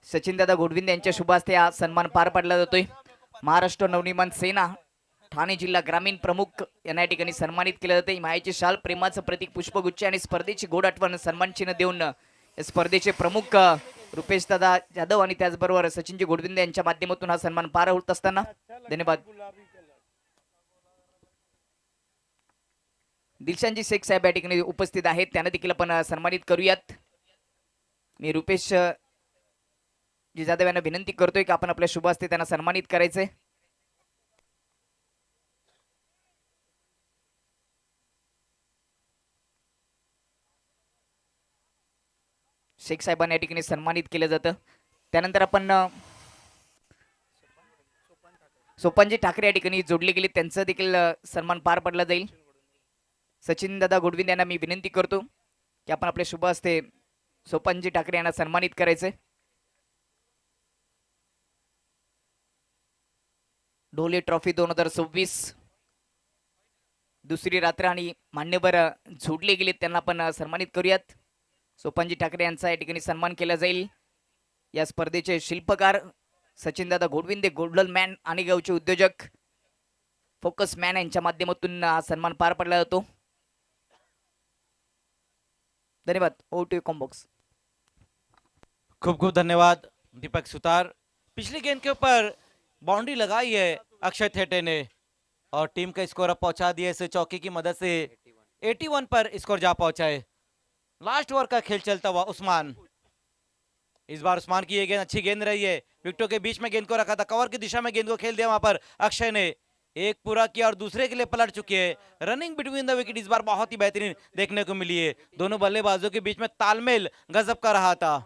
सचिन दादा गोडविंदे यांच्या शुभ हस्ते हा सन्मान पार पाडला जातोय। महाराष्ट्र नवनिर्माण सेना ठाणे जिल्हा ग्रामीण प्रमुख यांना या ठिकाणी सन्मानित केले जाते। मायेचे शाल, प्रेमाचं प्रतीक पुष्पगुच्छ आणि स्पर्धेची गोड आठवण सन्मान चिन्ह देऊन या स्पर्धेचे प्रमुख रुपेश दादा जाधव आणि त्याचबरोबर सचिनजी गोडविंदे यांच्या माध्यमातून हा सन्मान पार होत असताना धन्यवाद। दिलशानजी शेख साहेब या ठिकाणी उपस्थित आहेत, त्यांना देखील आपण सन्मानित करूयात। मी रुपेश जी जाधव यांना विनंती करतोय की आपण आपल्या शुभ हस्ते त्यांना सन्मानित करायचे। शेख साहेबांना या ठिकाणी सन्मानित केलं जातं। त्यानंतर आपण सोपानजी ठाकरे या ठिकाणी जोडले गेले, त्यांचं देखील सन्मान पार पडला जाईल। सचिन दादा गोडविंदे यांना मी विनंती करतो की आपण आपल्या शुभ हस्ते सोपानजी ठाकरे यांना सन्मानित करायचे। ढोले ट्रॉफी 2026 दुसरी रात्र आणि मान्यवर जोडले गेले, त्यांना आपण सन्मानित करूयात। सोपानजी ठाकरे यांचा या ठिकाणी सन्मान केला जाईल। या स्पर्धेचे शिल्पकार सचिन दादा गोडविंदे, गोल्डन मॅन आणि गावचे उद्योजक फोकस मॅन यांच्या माध्यमातून हा सन्मान पार पडला जातो। धन्यवाद। Over to combox. खूब खूब धन्यवाद दीपक सुतार। पिछली गेंद के ऊपर बाउंड्री लगाई है अक्षय थेटे ने और टीम का स्कोर अब पहुंचा दिया इसे चौकी की मदद से 81 पर स्कोर जा पहुंचा है। लास्ट ओवर का खेल चलता हुआ उस्मान इस बार उस्मान की ये गेंद अच्छी गेंद रही है, विकेटों के बीच में गेंद को रखा था, कवर की दिशा में गेंद को खेल दिया वहां पर अक्षय ने, एक पूरा किया और दूसरे के लिए पलट चुके हैं। रनिंग बिटवीन द विकेट इस बार बहुत ही बेहतरीन देखने को मिली है, दोनों बल्लेबाजों के बीच में तालमेल गजब का रहा था।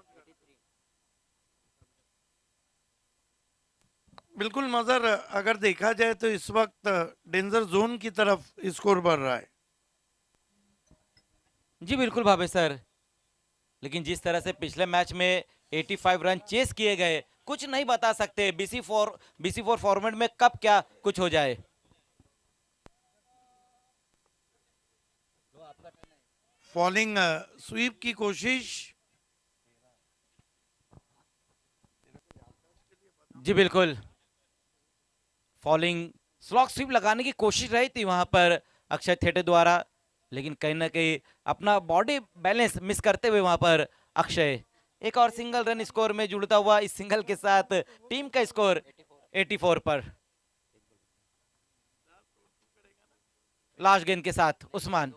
बिल्कुल मजर, अगर देखा जाए तो इस वक्त डेंजर जोन की तरफ स्कोर बढ़ रहा है। जी बिल्कुल भावे सर, लेकिन जिस तरह से पिछले मैच में 85 रन चेस किए गए, कुछ नहीं बता सकते BC4 फॉर्मेट में कब क्या कुछ हो जाए। फॉलिंग स्वीप की कोशिश। जी बिल्कुल, फॉलिंग स्लॉग स्वीप लगाने की कोशिश रही थी वहां पर अक्षय थेटे द्वारा, लेकिन कहीं ना कहीं अपना बॉडी बैलेंस मिस करते हुए वहां पर अक्षय एक और सिंगल रन स्कोर में जुड़ता हुआ, इस सिंगल के साथ टीम का स्कोर 84 पर। लास्ट गेंद के साथ उस्मान,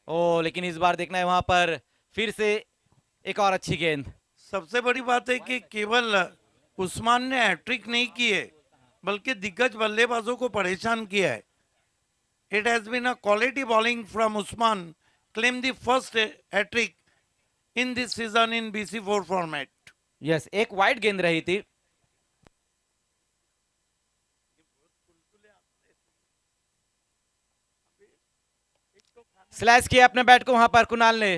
ओ लेकिन इस बार देखना है वहां पर फिर से एक और अच्छी गेंद। सबसे बड़ी बात है कि केवल उस्मान ने हैट्रिक नहीं की है, बल्कि दिग्गज बल्लेबाजों को परेशान किया है। It has been a quality bowling from Usman, claim the first hattrick in this season in BC4 format. Yes, एक वाइड गेंद रही थी। स्लैश किया अपने बैट को वहां पर कुणाल ने,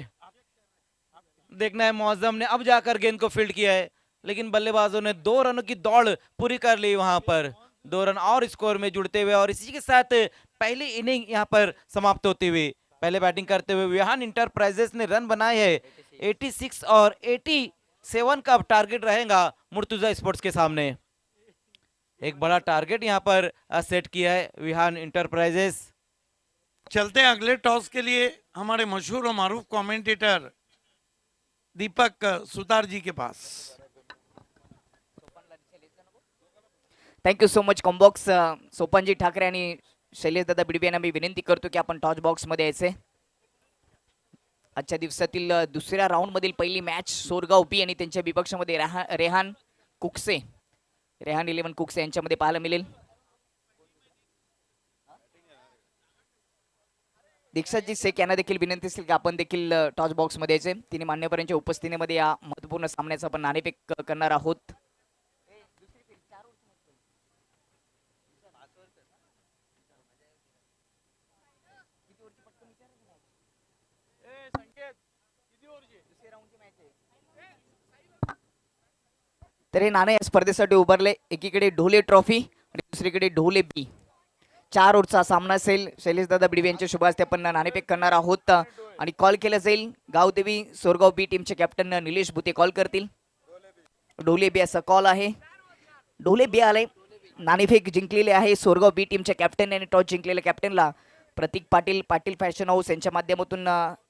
देखना है मौजम ने अब जाकर गेंद को फील्ड किया है, लेकिन बल्लेबाजों ने 2 रनों की दौड़ पूरी कर ली वहां पर, 2 रन और स्कोर में जुड़ते हुए, और इसी के साथ पहली इनिंग यहां पर समाप्त होती हुई। पहले बैटिंग करते हुए विहान इंटरप्राइजेस ने रन बनाए हैं 86 और 87 का टारगेट रहेगा मुर्तुजा स्पोर्ट्स के सामने। एक बड़ा टारगेट यहां पर सेट किया है विहान इंटरप्राइजेस। चलते हैं अगले टॉस के लिए हमारे मशहूर और मारूफ कमेंटेटर दीपक सुतार जी के पास। थँक्यू सो मच कॉम्बॉक्स सोपानजी ठाकरे आणि शैलेश दादा बिडवे यांना मी विनंती करतो की आपण टॉच बॉक्स मध्ये यायचे। आजच्या दिवसातील दुसऱ्या राऊंड मधील पहिली मॅच सोरगाव बी आणि त्यांच्या विपक्षामध्ये रेहान कुकसे, रेहान 11 कुकसे यांच्यामध्ये पाहायला मिळेल। दीक्षाजी शेख यांना देखील विनंती असेल की आपण देखील टॉच बॉक्स मध्ये यायचे। तिने मान्यवरांच्या उपस्थितीमध्ये या महत्त्वपूर्ण सामन्याचा आपण नाणेफेक करणार आहोत। तर हे नाणे या स्पर्धेसाठी उभारले, एकीकडे ढोले ट्रॉफी आणि दुसरीकडे ढोले बी। 4 ओव्हरचा सामना असेल। शैलेश दादा बिडवे यांच्या शुभ हस्ते आपण नाणेफेक करणार आहोत आणि कॉल केला जाईल। गावदेवी सोरगाव बी टीमचे कॅप्टन निलेश भुते कॉल करतील। ढोले बी असा कॉल आहे। ढोले बी आले, नाणेफेक जिंकलेले आहे सोरगाव बी टीमच्या कॅप्टन आणि टॉस जिंकलेल्या कॅप्टनला प्रतीक पाटील, पाटील फॅशन हाऊस यांच्या माध्यमातून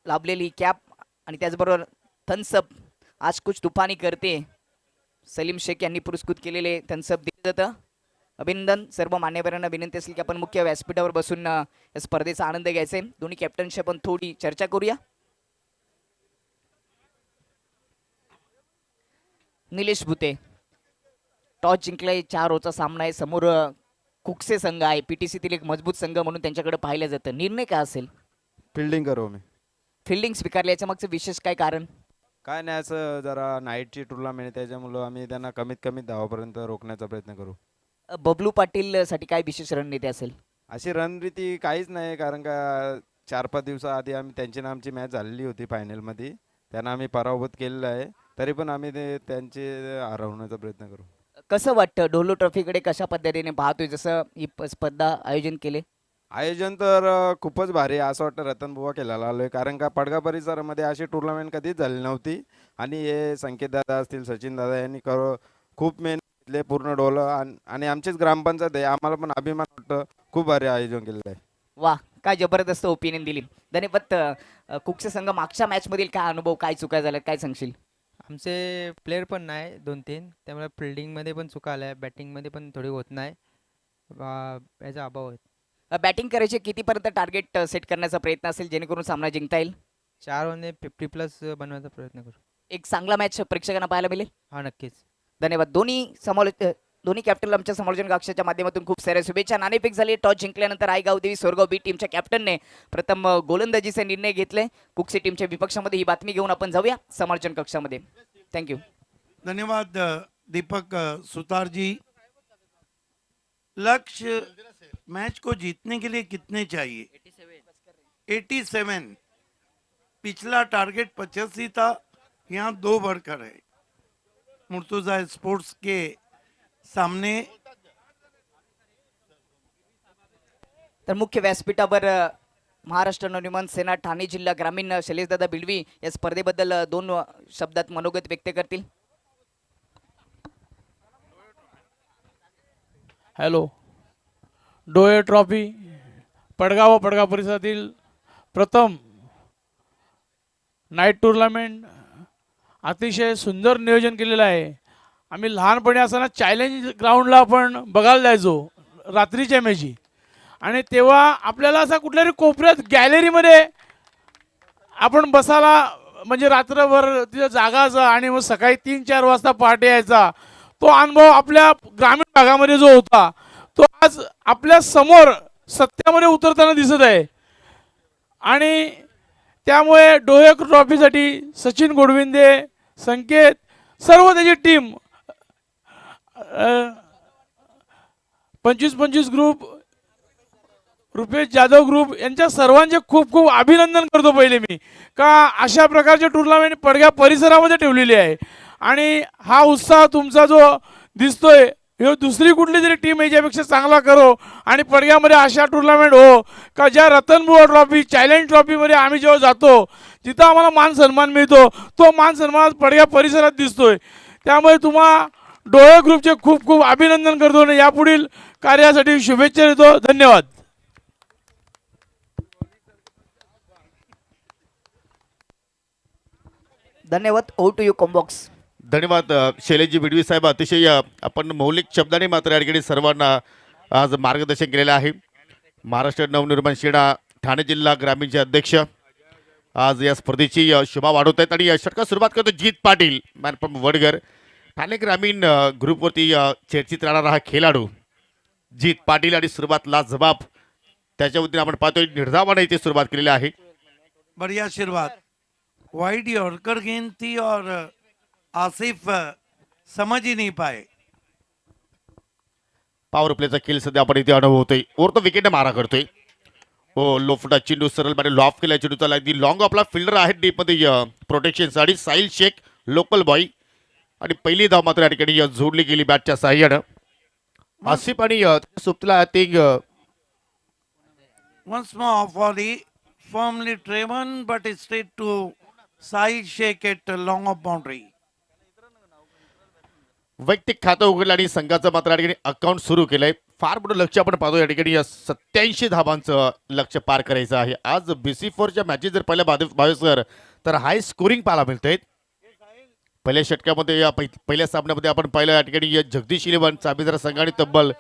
लाभलेली कॅप आणि त्याचबरोबर थम्सअप आज कुछ तूफानी करते सलीम शेख यांनी पुरस्कृत केलेले थम्सअप दिले जातं। अभिनंदन। सर्व मान्यवरांना विनंती असेल की आपण मुख्य व्यासपीठावर बसून या स्पर्धेचा आनंद घ्यायचा आहे। दोन्ही कॅप्टनशी आपण थोडी चर्चा करूया। निलेश भुते, टॉस जिंकलाय, 4 ओव्हरचा सामना आहे, समोर कुकसे संघ आहे, पीटीसीतील एक मजबूत संघ म्हणून त्यांच्याकडे पाहिलं जातं। निर्णय काय असेल? फिल्डिंग करू मी. फिल्डिंग स्वीकारली, याच्या मागचं विशेष काय कारण? काय नाही, असं जरा नाईटची टुर्नामेंट आहे, त्याच्यामुळं आम्ही त्यांना कमीत कमी धावापर्यंत रोखण्याचा प्रयत्न करू. बबलू पाटील साठी काय विशेष रणनीती असेल? अशी रणनीती काहीच नाही, कारण का 4-5 दिवसाआधी आम्ही त्यांची ना आमची मॅच झालेली होती फायनलमध्ये, त्यांना आम्ही पराभूत केलेलं आहे, तरी पण आम्ही त्यांचे हरवण्याचा प्रयत्न करू. कसं वाटतं ढोलो ट्रॉफीकडे कशा पद्धतीने पाहतोय, जसं ही स्पर्धा आयोजन केले? आयोजन तर खूपच भारी आहे, असं वाटतं रतनबुवा केलेला आलोय, कारण का पडगा परिसरामध्ये अशी टुर्नामेंट कधीच झाली नव्हती आणि हे संकेत दादा असतील, सचिन दादा यांनी खूप मेहनत घेतली पूर्ण ढोलं आणि आमचीच ग्रामपंचायत आहे, आम्हाला पण अभिमान वाटतं, खूप भारी आयोजन केलेलं आहे. वा, काय जबरदस्त ओपिनियन दिली। धन्यवाद। कुकचे संघ मागच्या मॅच मधील काय अनुभव, काय चुका झाल्या, काय सांगशील? आमचे प्लेयर पण नाही 2-3, त्यामुळे फिल्डिंगमध्ये पण चुका आल्या, बॅटिंगमध्ये पण थोडी होत नाही, याचा अभाव आहे. बॅटिंग करायचे कितीपर्यंत टार्गेट सेट करण्याचा प्रयत्न असेल जेणेकरून सामना जिंकता येईल? 4 ओव्हरने 50+ बनवायचा प्रयत्न करू. एक चांगला मॅच प्रेक्षकांना पाहायला मिळेल. हा नक्कीच. धन्यवाद. दोन्ही कॅप्टनला आमच्या समालोचन कक्षाच्या माध्यमातून खूप साऱ्या शुभेच्छा. नाणेफेक झाली. टॉस जिंकल्यानंतर आयगाव देवी सोरगाव बी टीमच्या कॅप्टनने प्रथम गोलंदाजीचा निर्णय घेतलाय. कुकसी टीमच्या विपक्षामध्ये ही बातमी घेऊन आपण जाऊया समालोचन कक्षामध्ये. थँक्यू. धन्यवाद दीपक सुतार जी। लक्ष्य मैच को जीतने के लिए कितने चाहिए? 87। पिछला टारगेट 85 था, यहाँ 2 बढ़कर है। मुर्तुजा स्पोर्ट्स के सामने तर मुख्य व्यासपीठावर महाराष्ट्र नवनिर्माण सेना ठाणे जिल्हा ग्रामीण शैलेशदादा बिलवी या स्पर्धेबद्दल 2 शब्दात मनोगत व्यक्त करतील. हॅलो. डोळे ट्रॉफी पडगाव व पडगाव परिसरातील प्रथम नाईट टुर्नामेंट अतिशय सुंदर नियोजन केलेलं आहे. आम्ही लहानपणी असताना चॅलेंज ग्राउंडला आपण बघायला जायचो रात्रीच्या मॅची, आणि तेव्हा आपल्याला असा कुठल्यातरी कोपऱ्यात गॅलरीमध्ये आपण बसायला म्हणजे रात्रभर तिथं जागायचं आणि मग सकाळी 3-4 वाजता पहाटे यायचा. तो अनुभव आपल्या ग्रामीण भागामध्ये जो होता तो आज आपल्या समोर सत्यामध्ये उतरताना दिसत आहे. आणि त्यामुळे डोळे ट्रॉफीसाठी सचिन गोडविंदे, संकेत, सर्व त्याची team 25-25 group, Rupesh Jadhav group यांच्या सर्वांचे खूप खूप अभिनंदन करतो पहिले मी, का अशा प्रकारचे टुर्नामेंट पडग्या परिसरामध्ये ठेवलेली आहे. आणि हा उत्साह तुमचा जो दिसतोय हे दुसरी कुठली तरी टीम याच्यापेक्षा चांगला करो आणि पडग्यामध्ये अशा टुर्नामेंट हो का ज्या रतनबुवा ट्रॉफी, चॅलेंज ट्रॉफीमध्ये आम्ही जेव्हा जातो तिथं आम्हाला मान सन्मान मिळतो, तो मान सन्मान पडग्या परिसरात दिसतोय. त्यामुळे तुम्हा डोळे ग्रुपचे खूप खूप अभिनंदन करतो आणि यापुढील कार्यासाठी शुभेच्छा देतो. धन्यवाद. धन्यवाद. ओ टू यू कॉम्बॉक्स. धन्यवाद शैलेशजी बिडवी साहेब. अतिशय आपण मौलिक शब्दाने मात्र या ठिकाणी सर्वांना आज मार्गदर्शन केलेलं आहे. महाराष्ट्र नवनिर्माण सेना ठाणे जिल्हा ग्रामीणचे अध्यक्ष आज या स्पर्धेची शोभा वाढवत आहेत. आणि षटका सुरुवात करतो जीत पाटील, मॅन फ्रॉम वडगर. ठाणे ग्रामीण ग्रुपवरती चर्चित राहणारा हा खेळाडू जीत पाटील, आणि सुरुवातला जबाब त्याच्या वतीने आपण पाहतोय निर्धावाने इथे सुरुवात केलेली आहे. बढ़िया आशीर्वाद। वाइड यॉर्कर गेंद थी और आसिफ समझ ही नहीं पाए। पॉवर प्लेचा खेळ सध्या आपण इथे अनुभवतोय. वर तो विकेट मारा करतोय. हो, लोफटा चेंडू सरळ बाहेर लॉफ केला. चेंडूचा अगदी लॉंग आपला फिल्डर आहे डीप मध्ये प्रोटेक्शनसाठी साहिल शेख लोकल बॉय. आणि पहिली धाव मात्र या ठिकाणी जोडली गेली बॅटच्या साह्यानं. आसिफ आणि सुप्तला I think Once more off volley, firmly driven but straight to Sahil Sheikh at long off boundary. वैयक्तिक खातं उघडलं आणि संघाचं मात्र या ठिकाणी अकाउंट सुरू केलंय. फार मोठं लक्ष आपण पाहतो या ठिकाणी 87 धावांचं लक्ष पार करायचं आहे. आज BC4च्या मॅचेस जर पहिल्या बावीसवर तर हाय स्कोरिंग पाहायला मिळतंय. पहिल्या षटकामध्ये या पहिल्या सामन्यामध्ये आपण पाहिलं या ठिकाणी जगदीश इलेव्हन चाबीदार संघाने तब्बल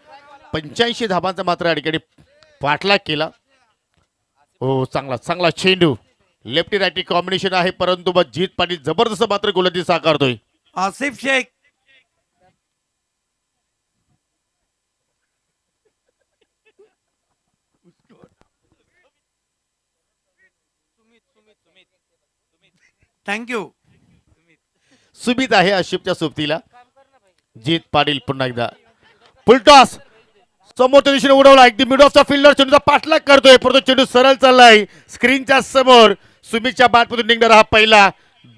85 धावांचा मात्र या ठिकाणी पाठलाग केला. हो, चांगला चेंडू लेफ्टी राईटी कॉम्बिनेशन आहे, परंतु मग जीत पाटील जबरदस्त मात्र गोलंदाजी साकारतोय. Asif Shaikh thank you. सुमित आहे आशिफच्या सोबतीला. जीत पाटील पुन्हा एकदा फुलटॉस समोरच्या दिशेने उडवला. अगदी मिड ऑफचा फिल्डर चेंडूचा पाठलाग करतोय, परंतु चेंडू सरळ चाललाय स्क्रीनच्या समोर. सुमितच्या बॅटमधून निघणारा हा पहिला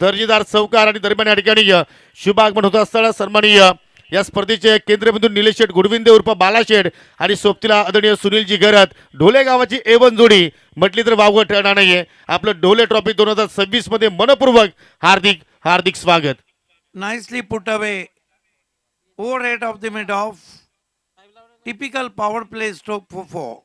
दर्जेदार चौकार. आणि दरम्यान या ठिकाणी शुभ आगमन होत असताना सन्माननीय या स्पर्धेचे केंद्रबिंदू निलेश शेठ गुडविंदे उर्फ बालाशेठ आणि सोबतीला आदरणीय सुनीलजी गरत. ढोले गावाची A1 जोडी म्हटली तर वावगं ठरणार नाहीये. आपलं ढोले ट्रॉफी 2026 मध्ये मनपूर्वक हार्दिक स्वागत. nicely put away overhead of the mid off. Typical power play stroke for 4.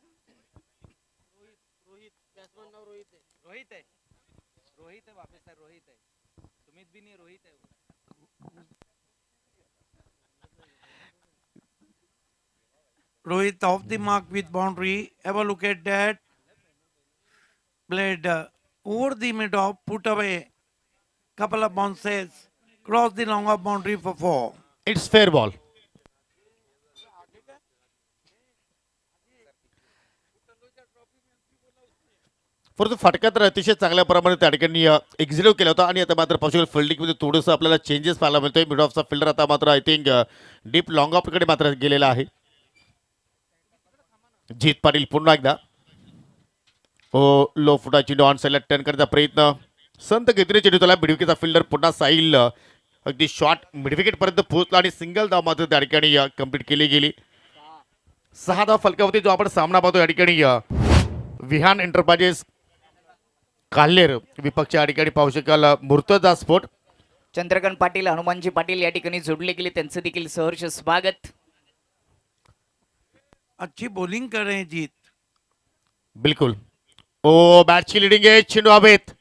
Rohit off the mark with boundary. Have a look at that. Played over the mid off, put away. couple of bounces, cross the long off boundary for 4. It's fair ball. परंतु फटका तर अतिशय चांगल्या प्रमाणे त्या ठिकाणी execute केला होता आणि आता मात्र पॉसिबल फिल्डिंगमध्ये थोडंसं आपल्याला चेंजेस पाहायला मिळतोय. मिड ऑफचा फिल्डर आता मात्र आय थिंक डीप लॉंग ऑफकडे मात्र गेलेला आहे. जीत पाटील पुन्हा एकदा लो फुटा चेंडू ऑन साईडला टर्न करण्याचा प्रयत्न. संत गतीने चेंडू त्याला मिडविकेटचा फिल्डर पुन्हा साईल अगदी शॉर्ट मिडविकेट पर्यंत पोहोचला आणि सिंगल धाव मात्र त्या ठिकाणी कंप्लीट केली गेली. 6 धाव फलकावरती जो आपण सामना पाहतो या ठिकाणी विहान एंटरप्राइजेस काल्हेर विपक्षच्या ठिकाणी पाहू शकाल मुर्तजा स्पोर्ट. चंद्रकांत पाटील, हनुमानजी पाटील या ठिकाणी जोडले गेले, त्यांचं देखील सहर्ष स्वागत. अच्छी बॉलिंग कर रहे हैं जीत. बिलकुल. ओ बॅटची लिडिंग आहे, चेंडू हवेत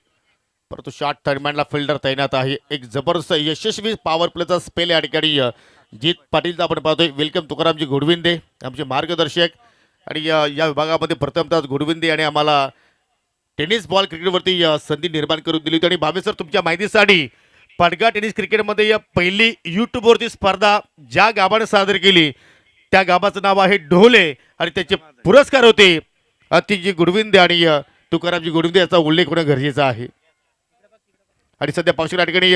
परंतु शॉर्ट थर्डमॅनला फिल्डर तैनात आहे. एक जबरदस्त यशस्वी पॉवर प्लेचा स्पेल या ठिकाणी जीत पाटीलचा आपण पाहतोय. वेलकम तुकारामजी घोडविंदे आमचे मार्गदर्शक आणि या विभागामध्ये प्रथमतः घोडविंदे आणि आम्हाला टेनिस बॉल क्रिकेटवरती संधी निर्माण करून दिली होती. आणि भावे सर तुमच्या माहितीसाठी पडगा टेनिस क्रिकेटमध्ये पहिली यूट्यूबवरती स्पर्धा ज्या गावाने सादर केली त्या गावाचं नाव आहे ढोले आणि त्याचे पुरस्कार होते अतिजी गुडविंदे आणि तुकारामजी गुडविंदे याचा उल्लेख होणं गरजेचं आहे. आणि सध्या पावसाळ्या ठिकाणी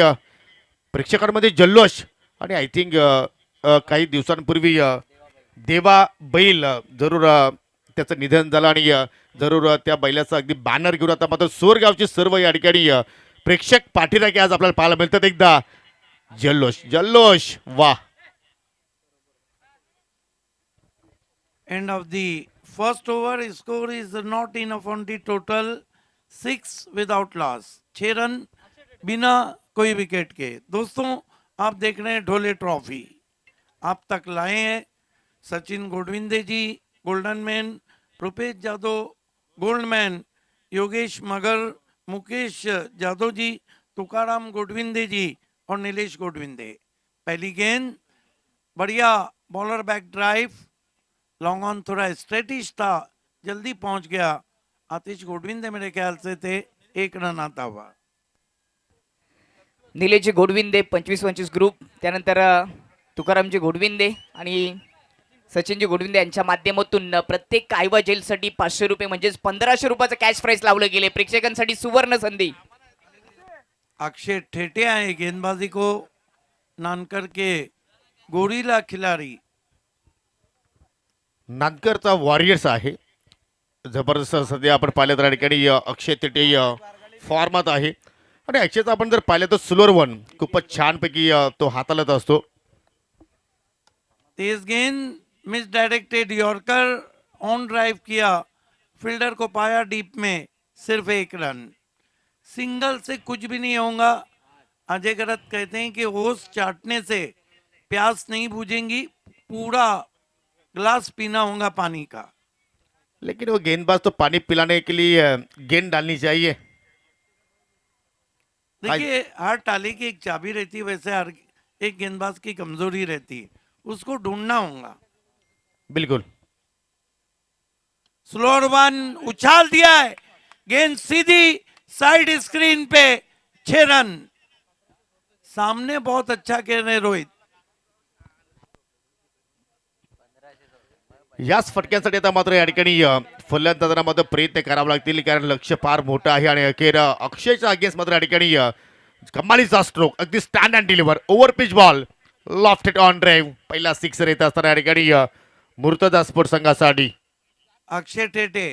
प्रेक्षकांमध्ये जल्लोष आणि आय थिंक काही दिवसांपूर्वी देवा बैल जरूर त्याचं निधन झालं आणि जरूर त्या बैलाचा अगदी बॅनर घेऊन आता मात्र सोरगावची सर्व या ठिकाणी प्रेक्षक पाठीराखे आज आपल्याला पाहायला मिळतात. एकदा जल्लोष जल्लोष वा. End of the first over, score is not enough on the total 6 without loss. 6 run बिना कोई विकेट के. दोस्तों आप देख रहे हैं ढोले ट्रॉफी आप तक लाए हैं Sachin Godvinde ji golden man, Rupesh Jadhav gold man, Yogesh Magar, Mukesh Jadav जी, तुकाराम गोडविंदे जी और नीलेश गोडविंदे. पहली गेंद बढ़िया bowler back drive, long on थोड़ा स्ट्रेटिश था, जल्दी पहुंच गया. आतिश गोडविंदे मेरे ख्याल से थे. 1 रन आता हुआ. निलेशजी घोडविंदे 25-25 ग्रुप, त्यानंतर तुकारामजी घोडविंदे आणि सचिनजी घोडविंदे यांच्या माध्यमातून प्रत्येक कायवा जेलसाठी 500 रुपये म्हणजेच 1500 रुपयाचं कॅश प्राइस लावलं गेले. प्रेक्षकांसाठी सुवर्ण संधी. अक्षय ठेटे आए गेंदबाजी को नानकर के गोरीला खिलाड़ी. नांदकरचा वॉरियर्स आहे. जबरदस्त सध्या आपण पाहिलं तर या ठिकाणी अक्षय तेटे फॉर्मात आहे आणि अक्षयचं आपण जर पाहिलं तर स्लोअर वन खूपच छानपैकी तो हाताळत असतो. तेज गेंद miss directed yorker on drive किया, फील्डर को पाया डीप में, सिर्फ 1 रन. सिंगल से कुछ भी नहीं होगा. अजय गरत कहते हैं कि ओस चाटने से प्यास नहीं बुझेंगी, पूरा ग्लास पीना होगा पानी का. लेकिन वो गेंदबाज तो पानी पिलाने के लिए गेंद डालनी चाहिए. देखिए हर टाली की एक चाबी रहती है, वैसे हर एक गेंदबाज की कमजोरी रहती है, उसको ढूंढना होगा. बिल्कुल. स्लोअर वन उछाल दिया है, गेंद सीधी साइड स्क्रीन पे. 6 रन. सामने बहुत अच्छा खेल रहे रोहित. याच फटक्यांसाठी आता मात्र या ठिकाणी फलंदाजांना मात्र प्रयत्न करावे लागतील कारण लक्ष फार मोठं आहे आणि अखेर अक्षयच्या अगेन्स्ट मात्र या ठिकाणी कमालीचा स्ट्रोक अगदी stand and deliver over pitch ball lofted on drive. पहिला 6 येत असताना या ठिकाणी मुर्तजा स्पोर्ट संघासाठी अक्षय टेटे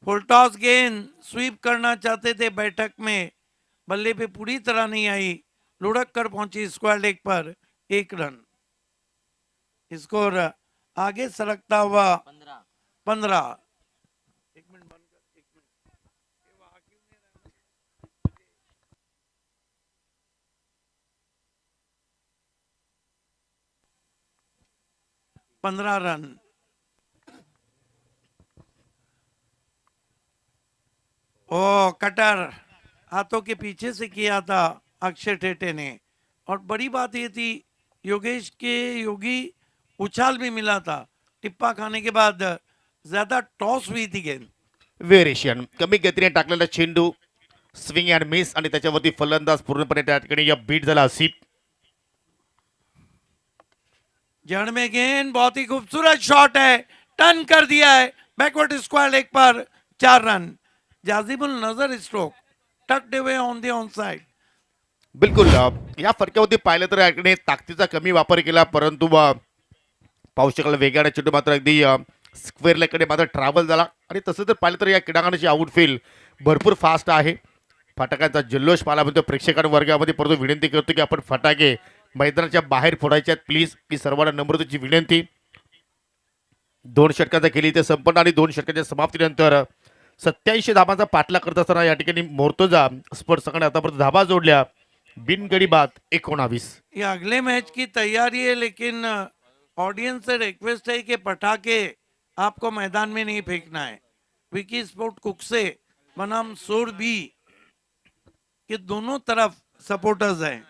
फुल टॉस गेंद स्वीप करना चाहते थे बैठक में, बल्ले पे पूरी तरह नहीं आई, लुढ़क कर पहुंची स्क्वायर लेग पर. 1 रन. स्कोर आगे सरकता हुआ 15. 15 रन. ओ कटर हाथों के पीछे से किया था अक्षय टेटे ने. और बड़ी बात ये थी योगेश के योगी उछाल भी मिला था, टिप्पा खाने के बाद ज्यादा टॉस हुई थी गेंद. व्हेरिएशन कमी गतीने टाकलेला चेंडू स्विंग अँड मिस आणि त्याच्यावरती फलंदाज पूर्णपणे त्या ठिकाणी या बीट झाला आसिफ. जड़ में गेंद बहुत ही खूबसूरत शॉट है, टर्न कर दिया है, बैकवर्ड स्क्वायर लेग पर 4 run. Jajibul Nazar stroke tucked away on the on side. बिलकुल या फटक्यावरती पाहिलं तर या ठिकाणी ताकदीचा कमी वापर केला, परंतु पाहू शकाल वेगाने चेंडू मात्र अगदी स्क्वेअर लेगकडे मात्र ट्रॅव्हल झाला. आणि तसं जर पाहिलं तर या क्रीडांगणाची आउटफील्ड भरपूर फास्ट आहे. फटाक्यांचा जल्लोष पाहायला मिळतो प्रेक्षकांच्या वर्गामध्ये, परंतु विनंती करतो की आपण फटाके मैदानाच्या बाहेर फोडायचे आहेत प्लीज. ही सर्वांना नम्रतेची विनंती. 2 षटकांचा केली ते संपन्न आणि 2 षटकांच्या समाप्तीनंतर 87 धाबांचा पाठलाग करत असताना या ठिकाणी मोर्तोजा स्पोर्ट्स संघाने आतापर्यंत धाबा जोडल्या. बिनगडी बाद 19. ये अगले मैच की तैयारी है, लेकिन ऑडियंस से रिक्वेस्ट है कि पटाखे आपको मैदान में नहीं फेंकना है. विकी स्पोर्ट कुक से बनाम सोर बी के दोनों तरफ सपोर्टर्स हैं.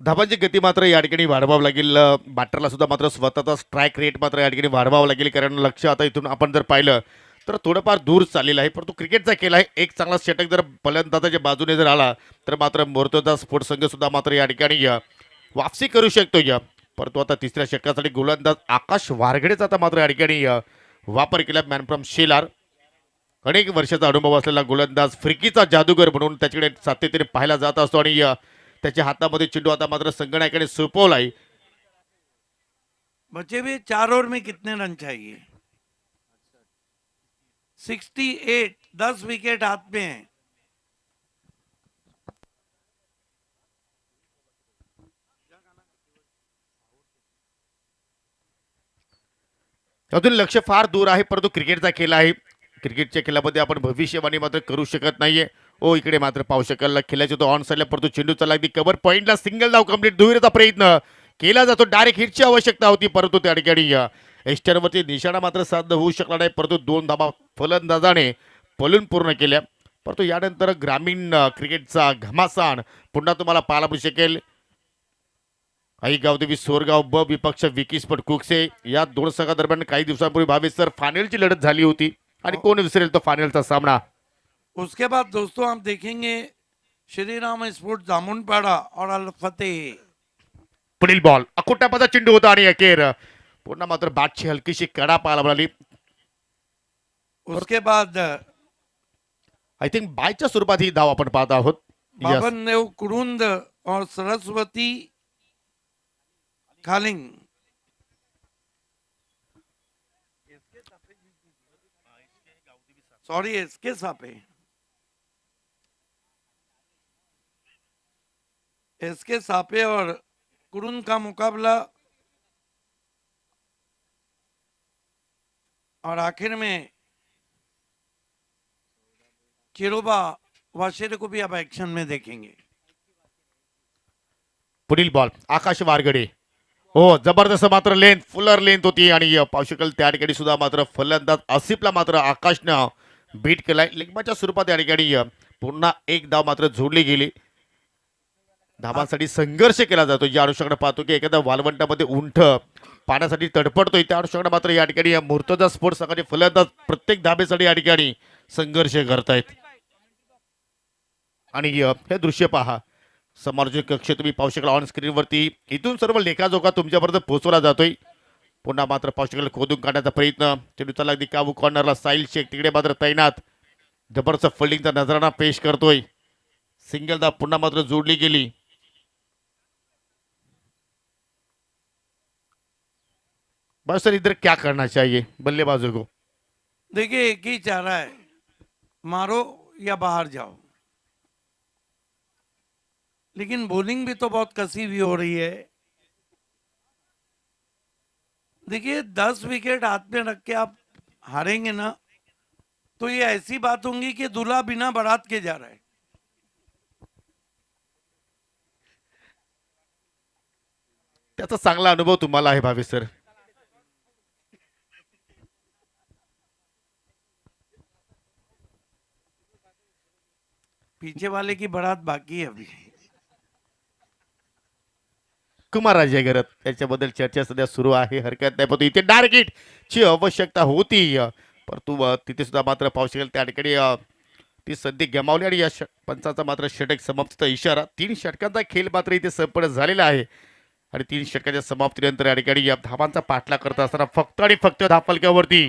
धाबांची गती मात्र या ठिकाणी वाढवावं लागेल. बॅटरला सुद्धा मात्र स्वतःचा स्ट्राईक रेट मात्र या ठिकाणी वाढवावं लागेल, कारण लक्ष आता इथून आपण जर पाहिलं तर थोडंफार दूर चाललेलं आहे. परंतु क्रिकेटचा केला आहे एक चांगला षटक जर फलंदाजाच्या बाजूने जर आला तर मात्र मोर्तोजा स्पोर्ट्स संघ सुद्धा मात्र या ठिकाणी वापसी करू शकतो. परंतु आता तिसऱ्या षटकासाठी गोलंदाज आकाश वारगडेचा आता मात्र या ठिकाणी वापर केला. मॅन फ्रॉम शेलार, अनेक वर्षाचा अनुभव असलेला गोलंदाज, फ्रिकीचा जादूगर म्हणून त्याच्याकडे सातत्याने पाहायला जात असतो. आणि त्याच्या हातामध्ये चेंडू आता मात्र संगणकाने सोपवलाय. बचे हुए 4 ओवर में कितने रन चाहिए? 68. 10 विकेट हाथ में है. अजून लक्ष फार दूर आहे, परंतु क्रिकेटचा खेळ आहे. क्रिकेटच्या खेळामध्ये आपण भविष्यवाणी मात्र करू शकत नाहीये. ओ इकडे मात्र पाहू शकाल खेळायचा तो ऑन साईडला, परंतु चेंडू चालला अगदी कव्हर पॉईंटला. सिंगल धाव कंप्लीट. दुहेरीचा प्रयत्न केला जातो. डायरेक्ट हिटची आवश्यकता होती, परंतु त्या ठिकाणी एस्टरवरती निशाणा मात्र साध्य होऊ शकला नाही. परंतु 2 धाबा फलंदाजाने पलून पूर्ण केल्या. परंतु यानंतर ग्रामीण क्रिकेटचा घमासान पुन्हा तुम्हाला पाहायला मिळू शकेल. आई गावदेवी सोरगाव ब विपक्ष विकी स्पोर्ट कुकसे या 2 संघादरम्यान काही दिवसांपूर्वी 22 फायनलची लढत झाली होती. आणि कोण विसरेल तो फायनलचा सामना. उसके बाद दोस्तों आप देखेंगे श्री राम स्पोर्ट जामुनपाड़ा और अल फतेह. पुढील बॉल अकुटापाचा चेंडू होता आणि अखेर पुन्हा मात्र बॅटची हलकीशी कडा पाहायला मिळाली. उसके बाद आय थिंक बायच्या स्वरूपात ही धाव आपण पाहत आहोत. Yes. बाबन देव कुरुंद और सरस्वती खालिंग. सॉरी, इसके सापे और कुरुंद का मुकाबला. और आखिर में चिरोबा वाशेरे को भी आप एक्शन में देखेंगे. पुढील बॉल आकाश वारगडे. हो जबरदस्त मात्र लेंथ, फुलर लेंथ होती. आणि पाहू शकाल त्या ठिकाणी सुद्धा मात्र फलंदाज आसिफला मात्र आकाशनं बीट केलाय. लेगमाच्या स्वरूपात या ठिकाणी पुन्हा एक धाव मात्र जोडली गेली. धाबांसाठी संघर्ष केला जातो. या अनुषंगाने पाहतो की एखाद्या वालवंटामध्ये उंठ पाण्यासाठी तडफडतोय, त्या अनुषंगाने मात्र या ठिकाणी मुर्तजा स्पोर्ट्स संघाचे फलंदाज प्रत्येक धाबेसाठी या ठिकाणी संघर्ष करतायत. आणि हे दृश्य पहा. समालोचक कक्ष तुम्ही पाहू शकाल ऑन स्क्रीन वरती. इथून सर्व लेखाजोखा तुमच्यापर्यंत पोहोचवला जातोय. पुन्हा मात्र पाहू शकाल खोदून काढण्याचा प्रयत्न. चेंडू चालला अगदी काबू कॉर्नरला. साहिल शेख तिकडे मात्र तैनात जबरदस्त फिल्डिंगचा नजराणा पेश करतोय. सिंगल धाव पुन्हा मात्र जोडली गेली. बस सर इधर क्या करना चाहिए बल्लेबाजों को? देखिए एक ही चारा है, मारो या बाहर जाओ. लेकिन बॉलिंग भी तो बहुत कसी हुई हो रही है. देखिए 10 विकेट हाथ में रख के आप हारेंगे ना, तो ये ऐसी बात होंगी कि दूल्हा बिना बारात के जा रहा है. त्याचा चांगला अनुभव तुम्हाला आहे भावेश सर. पीछे वाले की बारात बाकी है अभी. कुमार राजे करत त्याच्याबद्दल चर्चा सध्या सुरू आहे. हरकत नाही, परंतु इथे टार्गेट ची आवश्यकता होती, परंतु तिथे सुद्धा मात्र पाहू शकेल त्या ठिकाणी ती संधी गमावली आणि या पंचाचा मात्र षटक समाप्तीचा इशारा. 3 षटकांचा खेळ मात्र इथे संपन्न झालेला आहे आणि 3 षटकाच्या समाप्तीनंतर या ठिकाणी या धावांचा पाठलाग करत असताना फक्त आणि फक्त धावफलकावरती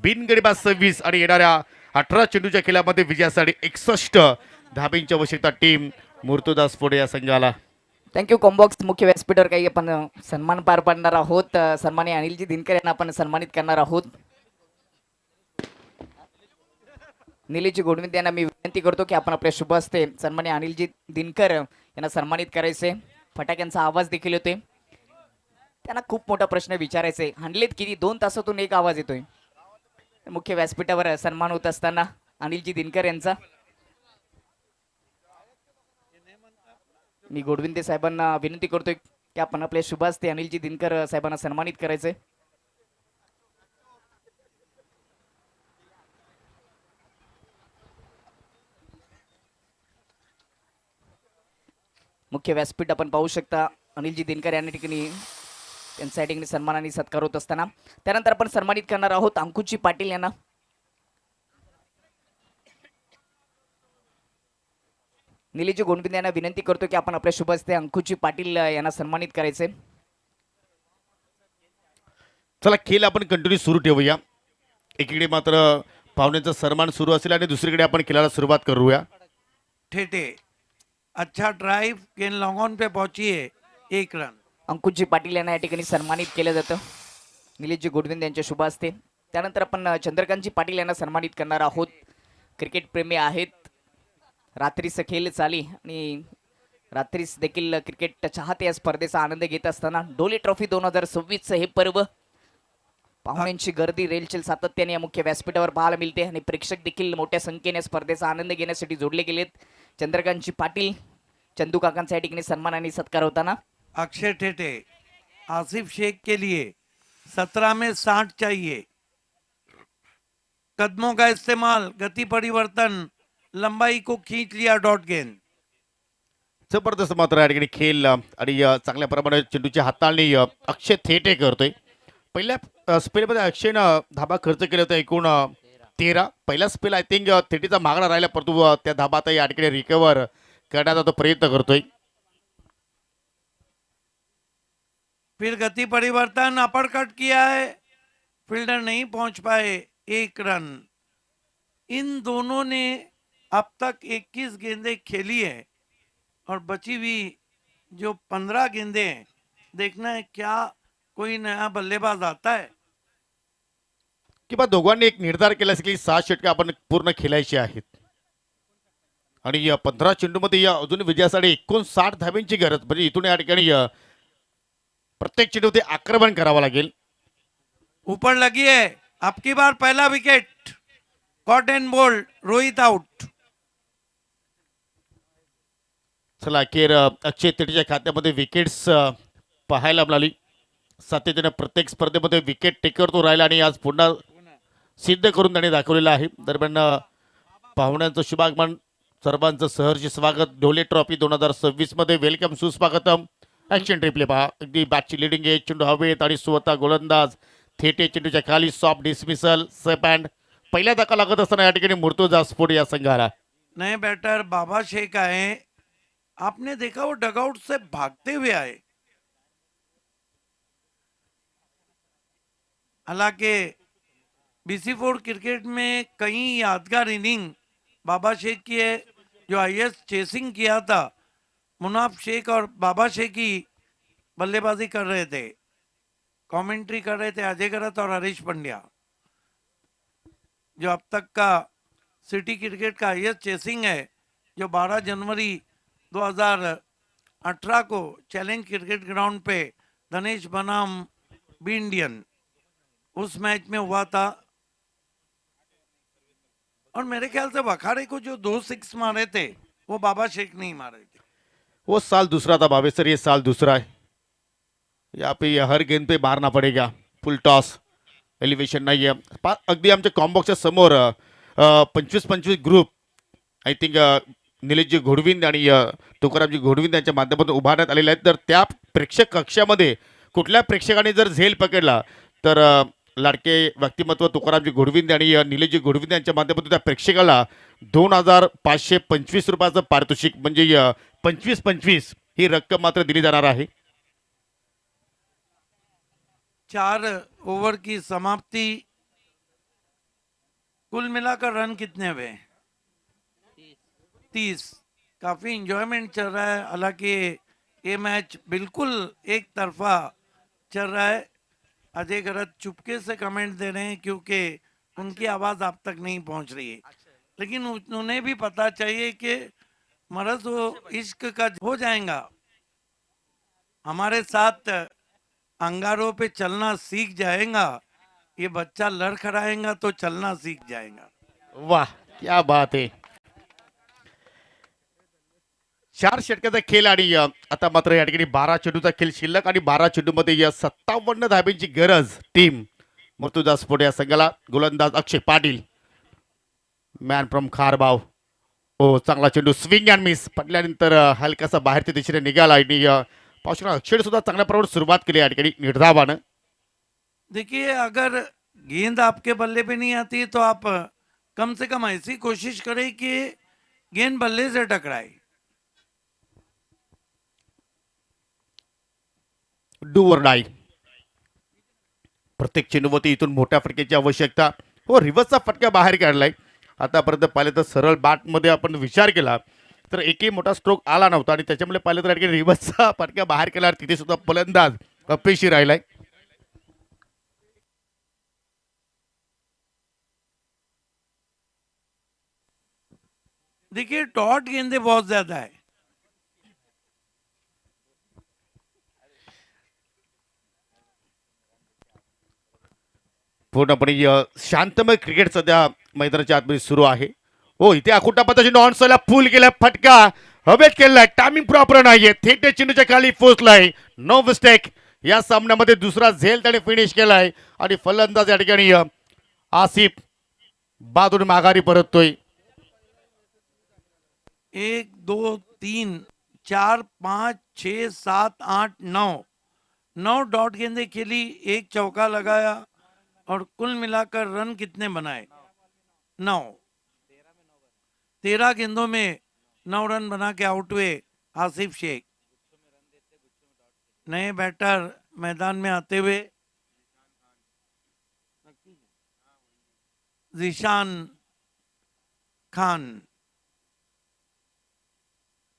बिनगडीबाज 26 आणि येणाऱ्या 18 चेंडूच्या खेळामध्ये विजयासाठी 61 धाब्यांची आवश्यकता टीम मुर्तुदास फोडे या संघाला. Thank you combox. मुख्य व्यासपीठावर काही आपण सन्मान पार पाडणार आहोत. सन्माननीय अनिलजी दिनकर यांना आपण सन्मानित करणार आहोत. निलेशजी गोडविंदे यांना मी विनंती करतो की आपण आपल्या शुभ हस्ते सन्माननीय अनिलजी दिनकर यांना सन्मानित करायचे. फटाक्यांचा आवाज देखील होते. त्यांना खूप मोठा प्रश्न विचारायचा आहे. हाणलेत किती? 2 तासातून एक आवाज येतोय. मुख्य व्यासपीठावर सन्मान होत असताना अनिलजी दिनकर यांचा मी गोडविंदे साहेबांना विनंती करतोय की आपण आपल्या शुभ हस्ते अनिलजी दिनकर साहेबांना सन्मानित करायचंय. मुख्य व्यासपीठ आपण पाहू शकता. अनिलजी दिनकर यांनी ठिकाणी त्यांच्या या ठिकाणी सन्मान आणि सत्कार होत असताना त्यानंतर आपण सन्मानित करणार आहोत अंकुची पाटील यांना. निलेशजी गोंडबिंदे यांना विनंती करतो की आपण आपल्या शुभ हस्ते अंकुची पाटील यांना सन्मानित करायचे. चला खेळ आपण कंटिन्यू सुरू ठेवूया. एकीकडे मात्र पाहुण्यांचा सन्मान सुरू असेल आणि दुसरीकडे आपण खेळाला सुरुवात करूया. ठेठे अच्छा ड्राइव, गेंद लॉन्ग ऑन पे पहुंची है, 1 रन. अंकुशजी पाटील यांना या ठिकाणी सन्मानित केलं जातं निलेशजी गोडविंदे यांच्या शुभ हस्ते. त्यानंतर आपण चंद्रकांतजी पाटील यांना सन्मानित करणार आहोत. क्रिकेट प्रेमी आहेत. रात्रीचं खेळ चाली आणि रात्रीच देखील क्रिकेट चाहते या स्पर्धेचा आनंद घेत असताना डोली ट्रॉफी 2026चं हे पर्व पाहुण्यांची गर्दी रेलचेल सातत्याने या मुख्य व्यासपीठावर पाहायला मिळते आणि प्रेक्षक देखील मोठ्या संख्येने स्पर्धेचा आनंद घेण्यासाठी जोडले गेलेत. चंद्रकांतजी पाटील चंदू काकांचा या ठिकाणी सन्मान आणि सत्कार होताना अक्षय ठेठे आसिफ शेख के लिए 17 में 60 चाहिए. कदमों का इस्तेमाल, गति परिवर्तन, लंबाई को खींच लिया डॉट गेंद. जबरदस्त मात्र या ठिकाणी खेळ आणि चांगल्या प्रमाणे चेंडूची हाताळणी अक्षय थेटे करतोय. पहिल्या स्पेलमध्ये अक्षयनं धाबा खर्च केला होता एकूण 13. पहिला स्पेल आय थिंक थेटीचा मागणा राहिला, परंतु त्या धाबा आता या ठिकाणी रिकवर करण्याचा तो प्रयत्न करतोय. फिर गति परिवर्तन, अपर कट किया है, फील्डर नहीं पहुंच पाए, 1 रन. इन दोनों ने अब तक 21 गेंदें खेली है और बची हुई जो 15 गेंदें हैं, देखना है क्या कोई नया बल्लेबाज आता है. किंवा दोघांनी एक निर्धार केला असेल की 6 षटके आपण पूर्ण खेळायची आहेत आणि या 15 चेंडूमध्ये या अजून विजयासाठी 59 धाब्यांची गरज. म्हणजे इथून या ठिकाणी प्रत्येक चेंडू ते आक्रमण करावं लागेल. ऊपर लगी है, अब की बार पहला wicket, caught and bowled, Rohit out. चला अखेर अक्षय तेटीच्या खात्यामध्ये विकेट्स पाहायला मिळाली. सातत्याने प्रत्येक स्पर्धेमध्ये विकेट टेकर तो राहिला आणि आज पुन्हा सिद्ध करून त्याने दाखवलेलं आहे. दरम्यान पाहुण्यांचं शुभागमन, सर्वांचं सहर्ष स्वागत. ढोले ट्रॉफी 2026 मध्ये वेलकम, सुस्वागतम. ऍक्शन रिप्ले पहा. अगदी बॅटची लिडिंग आहे, चेंडू हवेत आणि स्वतः गोलंदाज थेटे चेंडूच्या खाली सॉफ्ट डिसमिसल सेपॅन्ड. पहिल्या धक्का लागत असताना या ठिकाणी मुर्तुजा स्फोट या संघाला. नए बैटर बाबा शेख आए, आपने देखा वो डगआउट से भागते हुए आए. हालांकि BC4 क्रिकेट में कई यादगार इनिंग बाबा शेख की है. जो हाईएस्ट चेसिंग किया था, मुनाफ शेख और बाबा शेख ही बल्लेबाजी कर रहे थे. कमेंट्री कर रहे थे अजय गरत और हरीश पंड्या. जो अब तक का सिटी क्रिकेट का हाईएस्ट चेसिंग है, जो 12 जनवरी 2018 को चैलेंज क्रिकेट ग्राउंड पे धनेश बनाम बी इंडियन उस मैच में हुआ था. और मेरे ख्याल से वखारे को जो 2 6 मारे थे वो बाबा शेख नहीं मारे थे. वो साल दूसरा था भावेसर, ये साल दूसरा है. यहाँ पे हर गेंद पे मारना पड़ेगा. फुल टॉस, एलिव्हेशन नाही आहे. अगदी आमच्या कॉम्बॉक्सच्या समोर 25-25 ग्रुप आय थिंक निलेशजी घोडविंद आणि तुकारामजी घोडविंद यांच्या माध्यमातून उभारण्यात आलेले आहेत. तर त्या प्रेक्षक कक्षामध्ये कुठल्या प्रेक्षकाने जर झेल पकडला तर लाडके व्यक्तिमत्व तुकारामजी घोडविंद आणि निलेशजी घोडविंद यांच्या माध्यमातून त्या प्रेक्षकाला 2,525 रुपयाचं पारितोषिक म्हणजे 25-25 ही रक्कम मात्र दिली जाणार आहे. 4 ओवर की समाप्ति, कुल मिलाकर रन कितने हुए? 30। काफी इंजॉयमेंट चल रहा है, हालांकि ये मैच बिल्कुल एक तरफा चल रहा है। अजय गरज चुपके से कमेंट दे रहे हैं क्योंकि उनकी आवाज आप तक नहीं पहुंच रही है, लेकिन उन्हें भी पता चाहिए कि मरज वो इश्क का हो जाएगा। हमारे साथ अंगारों पे चलना सीख जाएगा, ये बच्चा लड़खड़ाएगा तो चलना सीख जाएगा। वाह, क्या बात आहे. 4 षटकाचा खेळ आणि आता मात्र या ठिकाणी 12 चेंडूचा खेळ शिल्लक आणि 12 चेंडूमध्ये 57 धाब्यांची गरज टीम मृत्युदास स्पोर्ट या संघाला. गोलंदाज अक्षय पाटील, मॅन फ्रॉम खारबाव. ओ, चांगला चेंडू स्विंग अँड मिस पडल्यानंतर हलकासा बाहेरच्या दिशेने निघाला आणि पावसाळा अक्षय सुद्धा चांगल्या प्रमाणात सुरुवात केली या ठिकाणी निर्धावानं. देखिए, अगर गेंद आपके बल्ले पे नहीं आती तो आप कम से कम ऐसी कोशिश करें कि गेंद बल्ले से टकराए। डू और डाई. प्रत्येक चेंडूवरती इथून मोठ्या फटक्याची आवश्यकता. हो, रिव्हर्सचा फटका बाहेर काढलाय. आतापर्यंत पाहिलं तर सरळ बॅटमध्ये आपण विचार केला तर एकही मोठा स्ट्रोक आला नव्हता आणि त्याच्यामुळे पाहिलं तर या ठिकाणी रिव्हर्सचा फटका बाहेर केला. तिथे सुद्धा फलंदाज अपयशी राहिलाय. देखिए, डॉट गेंदे बहुत ज्यादा है। पूर्णपणे शांतमय क्रिकेट सध्या मैदानाच्या आतमध्ये सुरू आहे. हो, इथे अकुटा पद्धतीने नॉन सला फुल केला, फटका हवेत केलाय, टायमिंग प्रॉपर नाहीये, थेट चेंडूच्या खाली पोहोचलाय. No mistake. या सामन्यामध्ये दुसरा झेल त्याने फिनिश केलाय आणि फलंदाज या ठिकाणी आसिफ बाजूने माघारी परततोय. 1 2 3 4 5 6 7 8 9 डॉट गेंदे खेली, एक चौका लगाया और कुल मिलाकर रन कितने बनाए? 9। 13 गेंदों में 9 रन बना के आउट हुए आसिफ शेख। नए बैटर मैदान में आते हुए जिशान खान।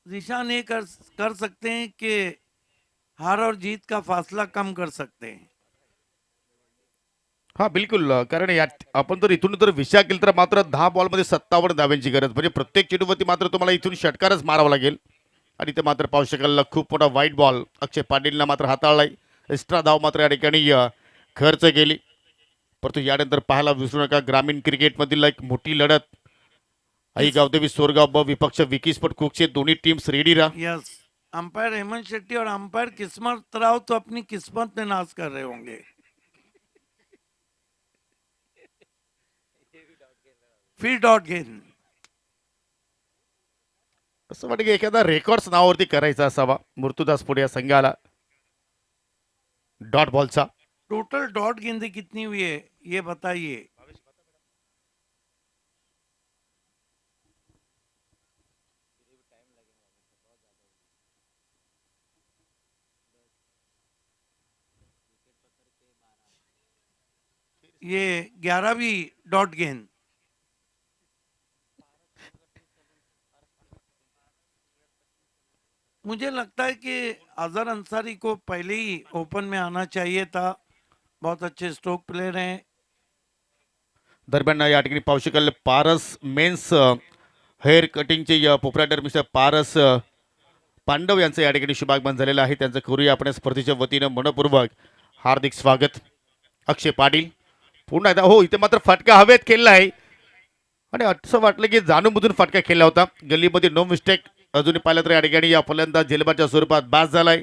जिशान ये कर सकते हैं कि हार और जीत का फासला कम कर सकते हैं। हा, बिलकुल. कारण यात आपण जर इथून जर विचार केला तर मात्र 10 बॉलमध्ये 57 धाव्यांची गरज, म्हणजे प्रत्येक चेंडूवरती मात्र तुम्हाला इथून षटकारच मारावा लागेल. आणि ते मात्र पाहू शकाल खूप मोठा वाईट बॉल अक्षय पाटीलला मात्र हाताळलाय. एक्स्ट्रा धाव मात्र या ठिकाणी खर्च केली. परंतु यानंतर पाहायला विसरू नका ग्रामीण क्रिकेटमधील एक मोठी लढत. आई गावदेवी सोरगाव ब विपक्ष विकी स्पोर्ट कुकचे दोन्ही टीम्स रेडी रहा. यस, अंपायर हेमंत शेट्टी और अंपायर किस्मत राव तो अपनी किस्मत में नाश कर रहे होंगे। फिर डॉट गेंद। असं वाटतं की एखादा रेकॉर्ड्स नावावरती करायचा असावा मृत्युदास पुढे या संघाला. डॉट बॉलचा टोटल डॉट गेंदे कितनी हुई है ये बताइए। ये 11वीं डॉट गेंद। मुझे लगता है कि अजहर अंसारी को पहले ही ओपन में आना चाहिए था। बहुत अच्छे स्ट्रोक प्लेयर हैं। दरम्यान या ठिकाणी पाहू शकाल पारस मेन्स हेअर कटिंगचे प्रोप्रायटर मिस्टर पारस पांडव यांचं या ठिकाणी शुभागमन झालेलं आहे. त्यांचं करूया आपण स्पर्धेच्या वतीनं मनपूर्वक हार्दिक स्वागत. अक्षय पाटील पुन्हा एकदा. हो, इथे मात्र फटका हवेत खेळला आहे आणि असं वाटलं की जाणूनबुजून फटका खेळला होता. गल्लीमध्ये नो मिस्टेक. अजूनही पाहिलं तर या ठिकाणी या फलंदाज झेलबाच्या स्वरूपात बाद झालाय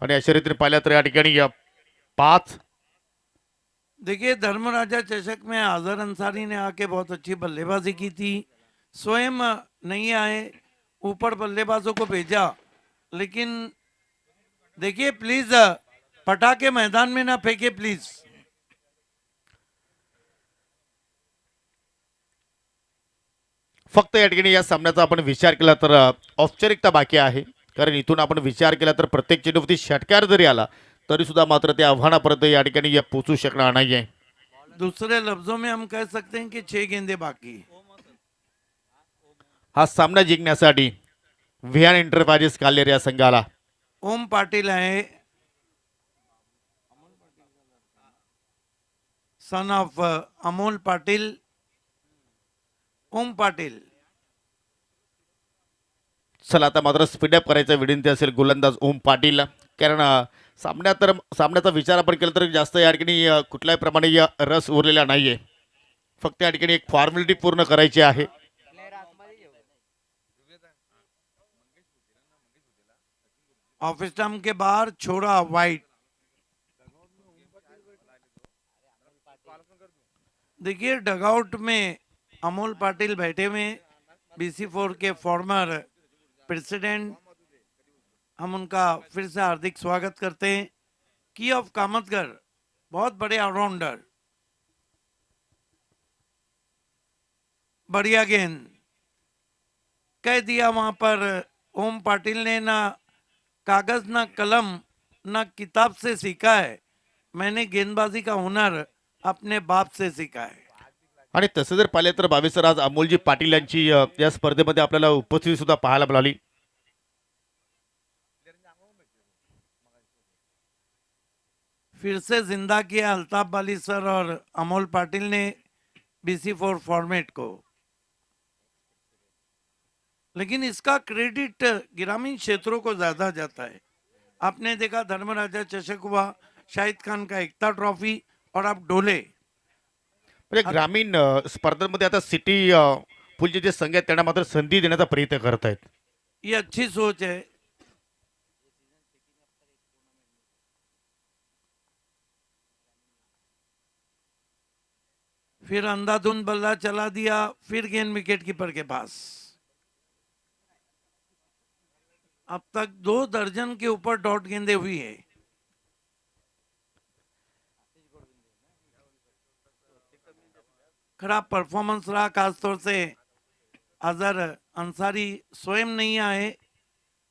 आणि अशा रीतीने पाहिलं तर या ठिकाणी 5 देखिए धर्मराजा चषक में आजर अंसारी ने आके बहुत अच्छी बल्लेबाजी की थी, स्वयं नहीं आए, ऊपर बल्लेबाजों को भेजा, लेकिन देखिए प्लीज पटाखे मैदान में ना फेंके प्लीज। फक्त या ठिकाणी या सामन्याचा आपण विचार केला तर औपचारिकता बाकी आहे, कारण इथून आपण विचार केला तर प्रत्येक चेंडूवरती षटकार जरी आला तरी सुद्धा मात्र त्या आव्हानापर्यंत या ठिकाणी या पोहोचू शकणार नाहीये. दूसरे लफ्जों में हम कह सकते हैं कि 6 गेंदे बाकी। हा सामना जिंकण्यासाठी व्हियान एंटरप्राइजेस कालेर या संघाला ओम पाटिल है, सन ऑफ अमोल पाटिल। ओम पाटिल चला आता मात्र स्पीडअप करायचा विनंती असेल गोलंदाज ओम पाटील, कारण सामन्याचा विचार आपण केला तर जास्त या ठिकाणी कुठल्याही प्रमाणे या रस उरलेला नाहीये, फक्त या ठिकाणी एक फॉर्मॅलिटी पूर्ण करायची आहे. ऑफ स्टंप के बाहर छोड़ा वाइट। देखिए डगआउट में अमोल पाटिल बैठे हुए, BC4 के फॉर्मर प्रेसिडेंट, हम उनका फिर से हार्दिक स्वागत करते हैं। की ऑफ कामतगर बहुत बड़े ऑलराउंडर, बढ़िया गेंद कह दिया वहां पर ओम पाटिल ने, ना कागज ना कलम ना किताब से सीखा है, मैंने गेंदबाजी का हुनर अपने बाप से सीखा है। आणि तसं जर पाहिले तर 22 आज अमोलजी पाटील यांची या स्पर्धेमध्ये आपल्याला उपस्थिती सुद्धा पाहायला मिळाली. फिर से जिंदा किया अल्ताफ बाली सर और अमोल पाटिल ने BC4 फॉर्मेट को, लेकिन इसका क्रेडिट ग्रामीण क्षेत्रों को ज्यादा जाता है। आपने देखा धर्मराजा चषक हुआ, शाहिद खान का एकता ट्रॉफी, और अब डोले। म्हणजे ग्रामीण स्पर्धांमध्ये आता सिटी पूलचे जे संघ आहेत त्यांना मात्र संधी देण्याचा प्रयत्न करत आहेत. ये अच्छी सोच है। फिर अंधाधुंध बल्ला चला दिया, फिर गेंद विकेट कीपर के पास। अब तक 2 दर्जन के ऊपर डॉट गेंदे हुई है। खराब परफॉर्मेंस रहा, खासतौर से अजहर अंसारी स्वयं नहीं आए,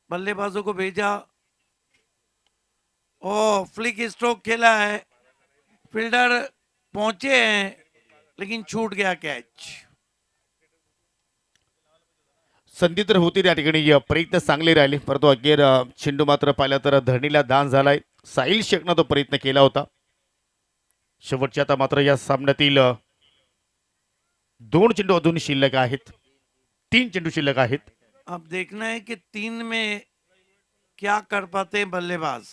बल्लेबाजों को भेजा। ओ फ्लिक स्ट्रोक खेला है, फील्डर पहुंचे हैं लेकिन छूट गया कैच। संधी तर होती त्या ठिकाणी प्रयत्न चांगले राहिले, परंतु अखेर चेंडू मात्र पाहिला तर धरणीला दान झालाय. साहिल शेखनं तो प्रयत्न केला होता. शेवटच्या आता मात्र या सामन्यातील 2 चेंडू अजून शिल्लक आहेत, 3 चेंडू शिल्लक आहेत. अब देखना है कि 3 में क्या कर पाते हैं बल्लेबाज।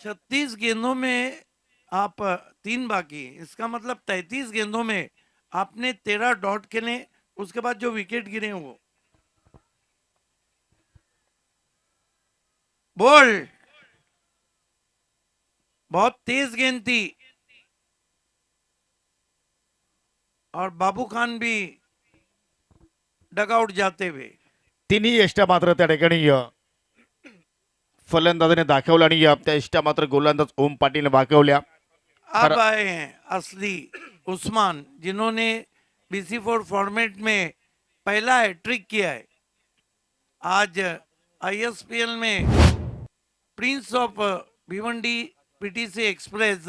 छत्तीस गेंदों में आप 3 बाकी, इसका मतलब 33 गेंदों में आपने 13 डॉट खेले, उसके बाद जो विकेट गिरे वो बॉल बहुत तेज गेंद थी, और बाबू खान भी डगआउट जाते हुए। तिन्ही यष्टा मात्र त्या ठिकाणी फलंदाजाने दाखवला आणि त्या यष्टा मात्र गोलंदाज ओम पाटील वाकवल्या. अब आए हैं असली उस्मान, जिन्होंने BC4 फॉर्मेट में पहला हैट्रिक किया है। आज ISPL में prince of Bhiwandi PTC express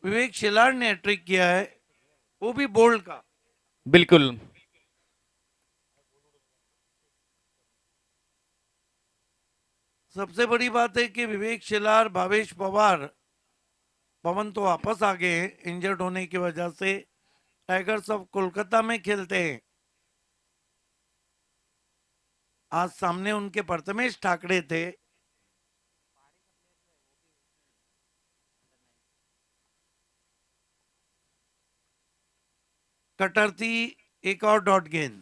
Vivek Shelar ने हैट्रिक किया है, वो भी बोल्ड का। बिल्कुल सबसे बड़ी बात है कि विवेक शिलार, भावेश पवार, पवन तो वापस आ गए हैं इंजर्ड होने की वजह से, टाइगर्स ऑफ कोलकाता में खेलते हैं। आज सामने उनके प्रथमेश ठाकरे थे। कटर थी, एक और डॉट गेंद।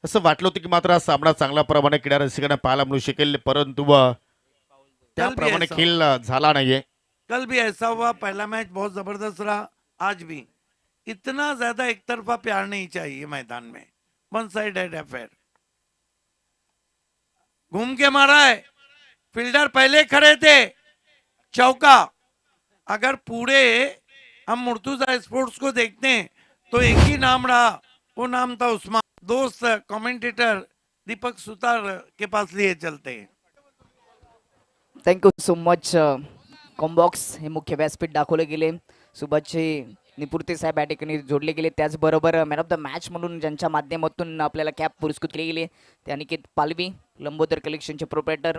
असं वाटलं होतं की मात्र हा सामना चांगल्या प्रमाणे क्रीडा रसिकांना पाहायला मिळू शकेल, परंतु त्याप्रमाणे ऐसा खेळ झाला नाहीये. कल भी ऐसा हुआ, पहला मैच बहुत जबरदस्त रहा, आज भी इतना ज्यादा एक तरफा प्यार नहीं चाहिए मैदान में, वन साइडेड अफेयर। घूम के मारा है, फील्डर पहले खड़े थे, चौका। अगर पूरे हम मुर्तुजा स्पोर्ट्स को देखते हैं तो एक ही नाम रहा, वो नाम था उस्मान। दोस्त कमेंटेटर दीपक सुतार के पास लिए चलते हैं। Thank you so much. कॉम्बॉक्स हे मुख्य व्यासपीठ दाखवले गेले. सुभाषजी निपुर्ते साहेब या ठिकाणी जोडले गेले. त्याचबरोबर मॅन ऑफ द मॅच म्हणून ज्यांच्या माध्यमातून आपल्याला कॅप पुरस्कृत केली गेली ते अनिकेत पालवी, लंबोदर कलेक्शनचे प्रोप्रायटर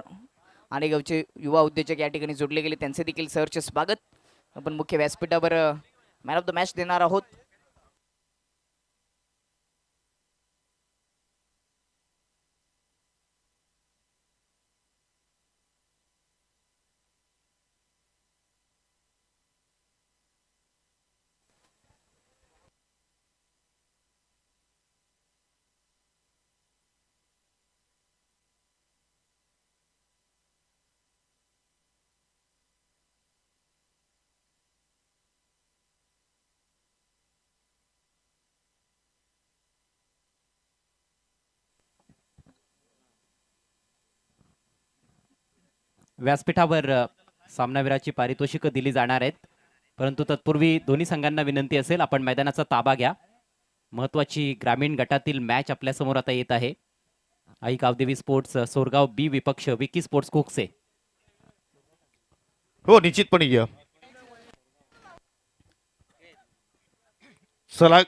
आणि गावचे युवा उद्योजक या ठिकाणी जोडले गेले. त्यांचे देखील सहर्ष स्वागत. आपण मुख्य व्यासपीठावर मॅन ऑफ द मॅच देणार आहोत. व्यासपीठावर सामनावीराची पारितोषिकं दिली जाणार आहेत, परंतु तत्पूर्वी दोन्ही संघांना विनंती असेल आपण मैदानाचा ताबा घ्या. महत्त्वाची ग्रामीण गटातील मॅच आपल्या समोर आता येत आहे. आई गावदेवी स्पोर्ट्स सोरगाव बी विपक्ष विकी स्पोर्ट्स कोकसे. हो, निश्चितपणे ये. चला,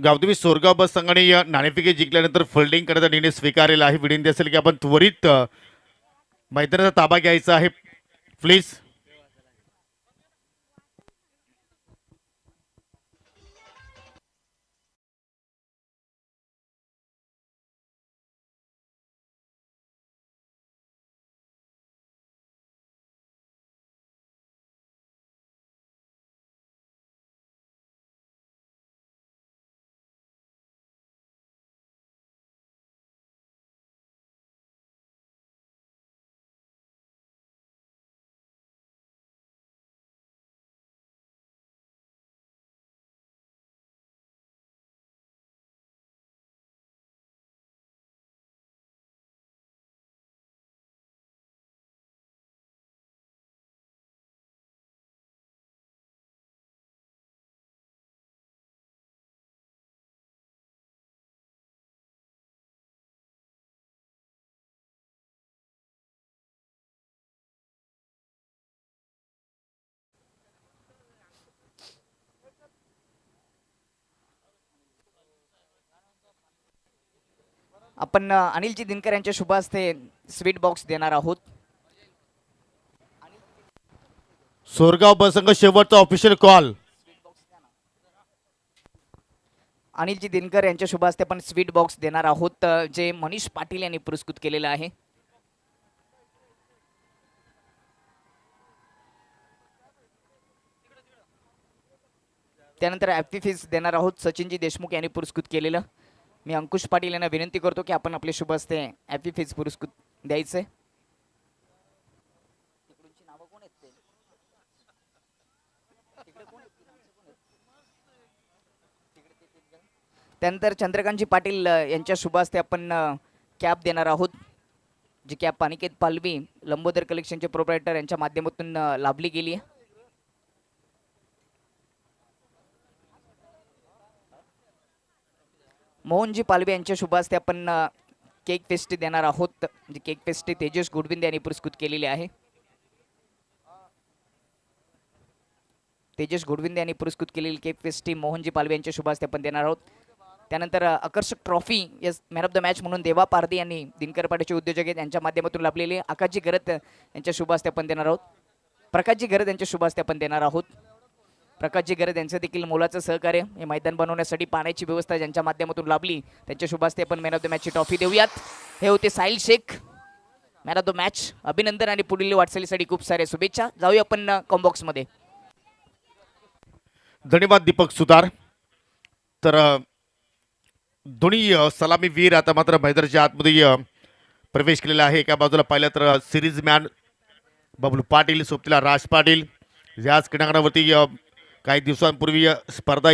गावदेवी सोरगाव बस संघाने या नाणेफेकी जिंकल्यानंतर फिल्डिंग करण्याचा निर्णय स्वीकारलेला आहे. विनंती असेल की आपण त्वरित मैदानाचा ताबा घ्यायचा आहे प्लीज. आपण अनिलजी दिनकर यांच्या शुभ हस्ते स्वीट बॉक्स देणार आहोत. सोरगाव बस संघ शेवटचा ऑफिशियल कॉल. अनिलजी दिनकर यांच्या शुभ हस्ते आपण स्वीट बॉक्स देणार आहोत, जे मनीष पाटील यांनी पुरस्कृत केलेलं आहे. त्यानंतर ॲपी फीस देणार आहोत, सचिनजी देशमुख यांनी पुरस्कृत केलेलं. मी अंकुश पाटील यांना विनंती करतो की आपण आपले शुभ हस्ते ॲपी फीस पुरस्कृत द्यायचे. त्यानंतर चंद्रकांतजी पाटील यांच्या शुभ हस्ते आपण कॅप देणार आहोत, जी कॅप अनिकेत पालवी, लंबोदर कलेक्शनचे प्रोप्रायटर यांच्या माध्यमातून लाभली गेली आहे. मोहनजी पालवे यांच्या शुभ हस्ते आपण केक पेस्ट्री देणार आहोत, जी केक पेस्ट्री तेजस गुडविंदे यांनी पुरस्कृत केलेली आहे. तेजस गुडविंदे यांनी पुरस्कृत केलेली केक पेस्ट्री मोहनजी पालवे यांच्या शुभ हस्ते आपण देणार आहोत. त्यानंतर आकर्षक trophy yes man of the match म्हणून देवा पारदी यांनी दिनकर पाटीचे उद्योजक आहेत यांच्या माध्यमातून लाभलेली आकाशजी गरत यांच्या शुभ हस्ते आपण देणार आहोत. प्रकाशजी गरत यांच्या शुभ हस्ते आपण देणार आहोत. प्रकाशजी गरज यांचं देखील मोलाचं सहकार्य हे मैदान बनवण्यासाठी पाण्याची व्यवस्था ज्यांच्या माध्यमातून लाभली त्यांच्या शुभ हस्ते आपण मॅन ऑफ द मॅचची ट्रॉफी देऊयात. हे होते Sahil Shaikh, man of the match. अभिनंदन आणि पुढील वाटचालीसाठी खूप साऱ्या शुभेच्छा. जाऊया आपण कॉम्बॉक्स मध्ये. धन्यवाद दीपक सुतार. तर दोन्ही सलामीवीर आता मात्र मैदानाच्या आतमध्ये प्रवेश केलेला आहे. एका बाजूला पाहिलं तर सिरीज मॅन बबलू पाटील, सोबतीला राज पाटील. याच क्रीडांगणावरती काही दिवसांपूर्वी स्पर्धा